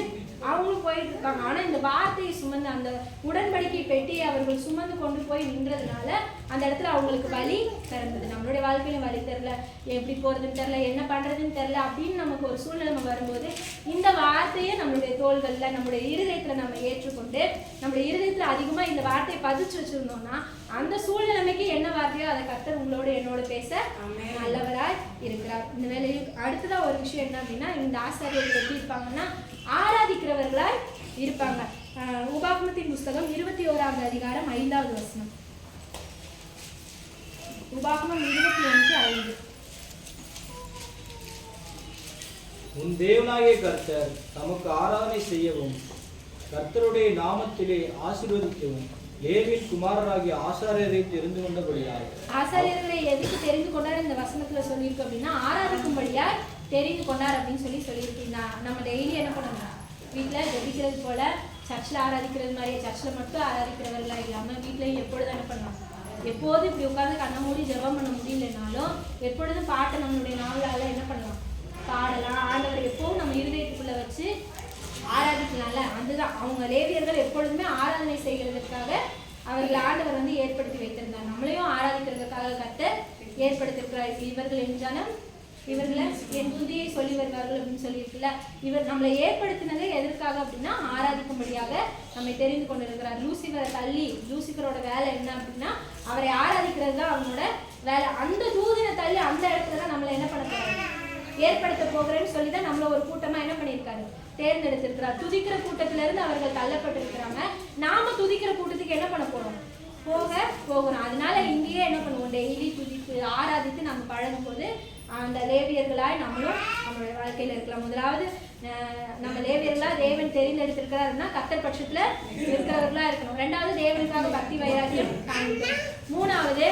அவங்களும் போயிட்டு இருக்காங்க. ஆனால் இந்த வார்த்தையை சுமந்து அந்த உடன்படிக்கை பெட்டியை அவர்கள் சுமந்து கொண்டு போய் நின்றதுனால அந்த இடத்துல அவங்களுக்கு வழி திறந்தது. நம்மளுடைய வாழ்க்கையில வழி தெரில, எப்படி போகிறதுன்னு தெரில, என்ன பண்ணுறதுன்னு தெரில அப்படின்னு நமக்கு ஒரு சூழ்நிலை வரும்போது இந்த வார்த்தையை நம்மளுடைய தோள்களில் நம்மளுடைய இருதயத்தில் நம்ம ஏற்றுக்கொண்டு நம்மளுடைய இருதயத்தில் அதிகமாக இந்த வார்த்தையை பதிச்சு வச்சுருந்தோம்னா அந்த சூழ்நிலைமைக்கு என்ன வார்த்தையோ அதை கர்த்தர் உங்களோட என்னோட பேச நல்லவராய் இருக்கிறார். இந்த வேலையில் அடுத்ததாக ஒரு விஷயம் என்ன அப்படின்னா, இந்த ஆசாரியர்கள் எப்படி இருப்பாங்கன்னா ஆராதிக்கிறவர்களாய் இருப்பாங்க. உபாகமத்தின் புஸ்தகம் 21வது அதிகாரம் 5வது வசனம். உபாகமம் 21:5. உன் தேவனாகிய கர்த்தர் தமக்கு ஆராதனை செய்யவும் கர்த்தருடைய நாமத்திலே ஆசீர்வதிக்கவும் லேவியின் குமாரராகிய ஆசாரியரை தெரிந்து கொண்டபடியால். ஆசாரியர்களை எதுக்கு தெரிந்து கொண்டார் இந்த வசனத்துல சொல்லியிருக்கு அப்படின்னா, ஆராதிக்கும்படியா தெரிந்து கொண்டார் அப்படின்னு சொல்லியிருக்கீங்க. நம்ம டெய்லி என்ன பண்ணணும்? வீட்டில் ஜெபிக்கிறது போல சர்ச்சில் ஆராதிக்கிறது மாதிரி சர்ச்சில் மட்டும் ஆராதிக்கிறவர்களா இல்லாமல் வீட்லையும் எப்பொழுதும் என்ன பண்ணலாம்? எப்போதும் இப்படி உட்காந்து கண்ணை மூடி ஜெபம் பண்ண முடியலனாலும் எப்பொழுதும் பாட்டை நம்மளுடைய நாவலால் என்ன பண்ணலாம்? பாடலாம். ஆண்டவர் எப்போவும் நம்ம இருதயத்துக்குள்ளே வச்சு ஆராதிக்கலாம்ல. அதுதான் அவங்க லேவியர்கள் எப்பொழுதுமே ஆராதனை செய்கிறதுக்காக அவர்கள் ஆண்டவர் வந்து ஏற்படுத்தி வைத்திருந்தார். நம்மளையும் ஆராதிக்கிறதுக்காக கர்த்தர் ஏற்படுத்தியிருக்கிறார். இவர்கள் என்றாலும் இவர்களை என் துதியை சொல்லி வருவார்கள் அப்படின்னு சொல்லியிருக்குல்ல. இவர் நம்மளை ஏற்படுத்தினதே எதற்காக அப்படின்னா ஆராதிக்கும்படியாக நம்மை தெரிந்து கொண்டிருக்கிறார். லூசிஃபரை தள்ளி, லூசிஃபரோட வேலை என்ன அப்படின்னா அவரை ஆராதிக்கிறது தான் அவங்களோட வேலை. அந்த தூதனை தள்ளி அந்த இடத்துல தான் நம்மளை என்ன பண்ண போறாங்க? ஏற்படுத்த போகிறேன்னு சொல்லி தான் நம்மள ஒரு கூட்டமாக என்ன பண்ணியிருக்காரு? தேர்ந்தெடுத்திருக்கிறார். துதிக்கிற கூட்டத்திலிருந்து அவர்கள் தள்ளப்பட்டிருக்கிறாங்க. நாம துதிக்கிற கூட்டத்துக்கு என்ன பண்ண போறோம்? போகிறோம். அதனால இங்கேயே என்ன பண்ணுவோம்? டெய்லி துதித்து ஆராதித்து நம்ம பழகும் போது அந்த லேவியர்களாய் நம்மளும் நம்மளுடைய வாழ்க்கையில் இருக்கலாம். முதலாவது நம்ம லேவியர்களாக தேவன் தெரிந்தெடுத்திருக்கிறாருன்னா கர்த்தர் பட்சத்தில் இருக்கிறவர்களா இருக்கணும். 2வது தேவனுக்காக பக்தி வைராக்கியம் காண்பிக்கணும். 3வது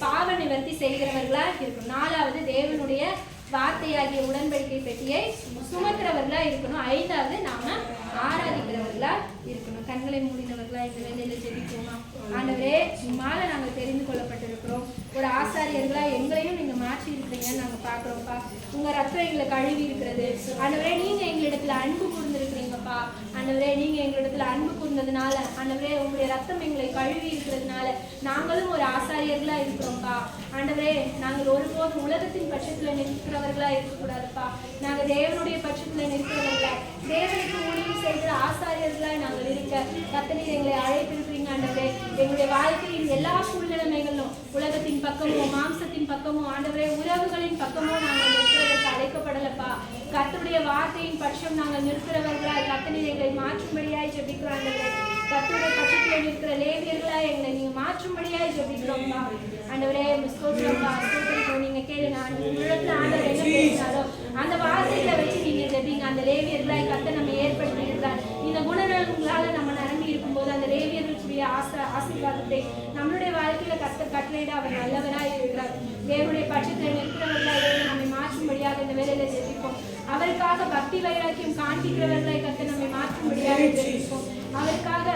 பாவ நிவர்த்தி செய்கிறவர்களா இருக்கணும். 4வது தேவனுடைய வார்த்தையாகிய உடன்படிக்கை பெட்டியை சுமக்கிறவர்களா இருக்கணும். 5வது நாம ஆராதிக்கிறவர்களா இருக்கணும். கண்களை மூடினவர்களா இந்த வேலையில ஜெபிப்போமா? ஆண்டவரே, உம்மால நாங்கள் தெரிந்து கொள்ளப்பட்டிருக்கிறோம். ஒரு ஆசாரியர்களா எங்களையும் நீங்க மாற்றி இருக்கிறீங்கன்னு நாங்க பாக்குறோம்ப்பா. உங்க ரத்தம் எங்களை கழுவி இருக்கிறது. ஆண்டவரே, நீங்க எங்களிடத்துல அன்பு கூர்ந்திருக்கிறீங்கப்பா. ஆண்டவரே, நீங்க எங்களிடத்துல அன்பு கூர்ந்ததுனால, ஆண்டவரே, உங்களுடைய ரத்தம் எங்களை கழுவி இருக்கிறதுனால நாங்களும் ஒரு ஆசாரியர்களா இருக்கிறோம்ப்பா. ஆண்டவரே, நாங்கள் ஒருபோதும் உலகத்தின் பட்சத்துல நிற்கிறவர்களா இருக்கக்கூடாதுப்பா. நாங்க தேவனுடைய பட்சத்துல நிற்கிறவர்களா, தேவனுக்கு ஊழியம் செய்கிற ஆசாரியர்களா நாங்கள் இருக்க கர்த்தர் எங்களை அழைத்திருக்கிறீங்க. ஆண்டவரே, எங்களுடைய வாழ்க்கையின் எல்லா சூழ்நிலைமைகளும் உலகத்தின் பக்கமோ மாம்சத்தின் பக்கமோ ஆண்டவரே உறவுகளின் பக்கமோ நாங்கள் நிற்கிறதற்கு அழைக்கப்படலப்பா. கர்த்தருடைய வார்த்தையின் பட்சம் நாங்கள் நிற்கிறவர்களாய் கர்த்தர் எங்களை மாற்றும்படியாய் ஜெபிக்கிறோம். கர்த்தருடைய பட்சத்தில் நிற்கிற லேவியர்களாய் எங்களை நீங்க மாற்றும்படியாய் ஜெபிக்கிறோம்ப்பா. ஆண்டவரே, நீங்க கேளுங்க. உங்களிடத்துல ஆண்டவர் என்ன பேசினாரோ அந்த வார்த்தைகளை வச்சு நீங்க ஜெபிங்க. அந்த லேவியர்களாய் கர்த்தர் நம்ம ஏற்படுத்தி இருக்கிறார். இந்த குணநலங்களால நம்ம நிரம்பி இருக்கும்போது அந்த லேவியர்களுடைய ஆசீர்வாதத்தை நம்மளுடைய வாழ்க்கையில கர்த்தர் கட்டளையிட அவர் நல்லவராய் இருக்கிறார். தேவனுடைய பட்சத்தில் நிற்கிறவர்களாய் நம்மை மாற்றும்படியாக இந்த வேலையில ஜெபிப்போம். அவருக்காக பக்தி வைராக்கியம் காண்பிக்கிறவர்களாய் கர்த்தர் நம்மை மாற்றும்படியாக ஜெபிப்போம். அவருக்காக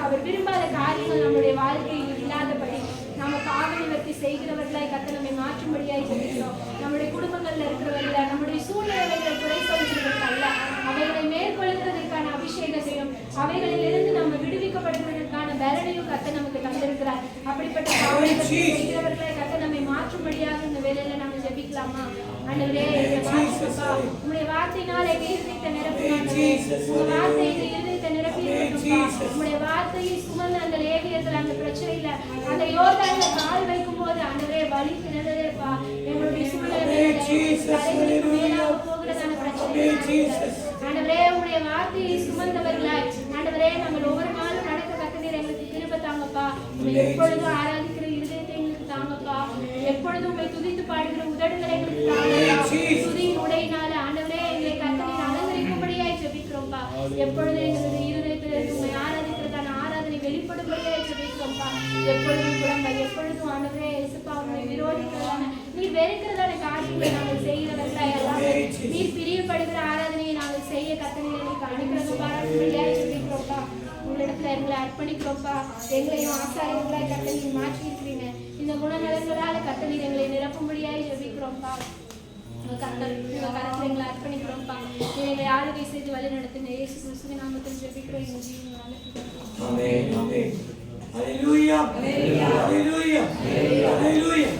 அவர் விரும்பாத காரியங்கள் நம்முடைய வாழ்க்கையில் இல்லாதபடி நாம பாவ நிவர்த்தி செய்கிறவர்களாய் கர்த்தர் நம்மை மாற்றும்படியாய் ஜெபிக்கிறோம். நம்முடைய குடும்பங்கள்ல இருக்கிறவர்கள நம்முடைய சூழ்நிலைகளை குறை சொல்கிறவர்கள் அல்ல, அவைகளை மேற்கொள்கிறதற்கான அபிஷேகத்தையும் அவைகளிலிருந்து நம்ம விடுவிக்கப்படுவதற்கான பலனையும் கர்த்தர் நமக்கு தந்திருக்கிறார். அப்படிப்பட்ட பாவ நிவர்த்தி செய்கிறவர்களாய் கர்த்தர் நம்மை மாற்றும்படியாக இந்த வேலையில நம்ம ஜெபிக்கலாமா? ஆண்டவரே, உங்களுடைய வார்த்தையினால் எங்க இருதயத்தை நிரப்புங்க. உங்க வார்த்தை எங்க இருதயத்தை நிரப்பி உங்களுடைய வார்த்தையை சுமந்த அந்த லேவியர்கள் அந்த பிரச்சனையில அந்த யோர்தான்ல கால் வைக்கும் போது ஆண்டவரே வலி பிறந்ததேப்பா. எங்களுடைய சூழ்நிலை மேலாக போகிறதான பிரச்சனை ஆண்டவரே, உங்களுடைய வார்த்தையை சுமந்தவர்களாய் ஆண்டவரே நாங்கள் ஒவ்வொரு நாளும் நடக்க கர்த்தர் எங்களுக்கு கிருபை தாங்கப்பா. எப்பொழுதும் ஆராதிக்கிற இருதயத்தை எங்களுக்கு தாங்கப்பா. எப்பொழுதும் உங்களை துதித்து பாடுகிற உதடுகளை எங்களுக்கு தாங்கப்பா. துதியின் உடையினால ஆண்டவரே எங்களை கர்த்தர் அலங்கரிக்கும்படியாய் ஜெபிக்கிறோம்ப்பா. எப்பொழுதும் எங்களுடைய இருதயத்தில் உண்மை ஆராதிக்கிறதான ஆராதனை வெளிப்படும்படியாய் ஜெபிக்கிறோம்ப்பா. எப்பொழுதும் குழந்தை எப்பொழுதும் ஆண்டவரே இயேசுப்பா உங்களை விரோதிக்கிறதான நீர் வெறுக்கிறதான காரியங்களை நாங்கள் செய்கிறவர்களாய் எல்லாமே நீர் பிரியப்படுகிற ஆராதனையை நாங்கள் செய்ய கர்த்தர் எங்களுக்கு அனுகிரகம் பாராட்டும்படியாய் ஜெபிக்கிறோம்ப்பா. உங்களிடத்துல எங்களை அர்ப்பணிக்கிறோம்ப்பா. எங்களையும் ஆசாரியர்களாய் கர்த்தர் நீர் மாற்றி இருக்கிறீங்க. இந்த குணநலங்களால கர்த்தர் நீர் எங்களை நிரப்பும்படியாய் ஜெபிக்கிறோம்ப்பா. கரத்துல எங்களை அர்ப்பணிக்கிறோம்ப்பா. எங்களை ஆளுகை செய்து வழி நடத்துங்க. இயேசு கிறிஸ்துவின் நாமத்தில் ஜெபிக்கிறோம். எங்கள் ஜீவனால ஆமென். ஆமென். ஹalleluya. ஹalleluya. ஹalleluya.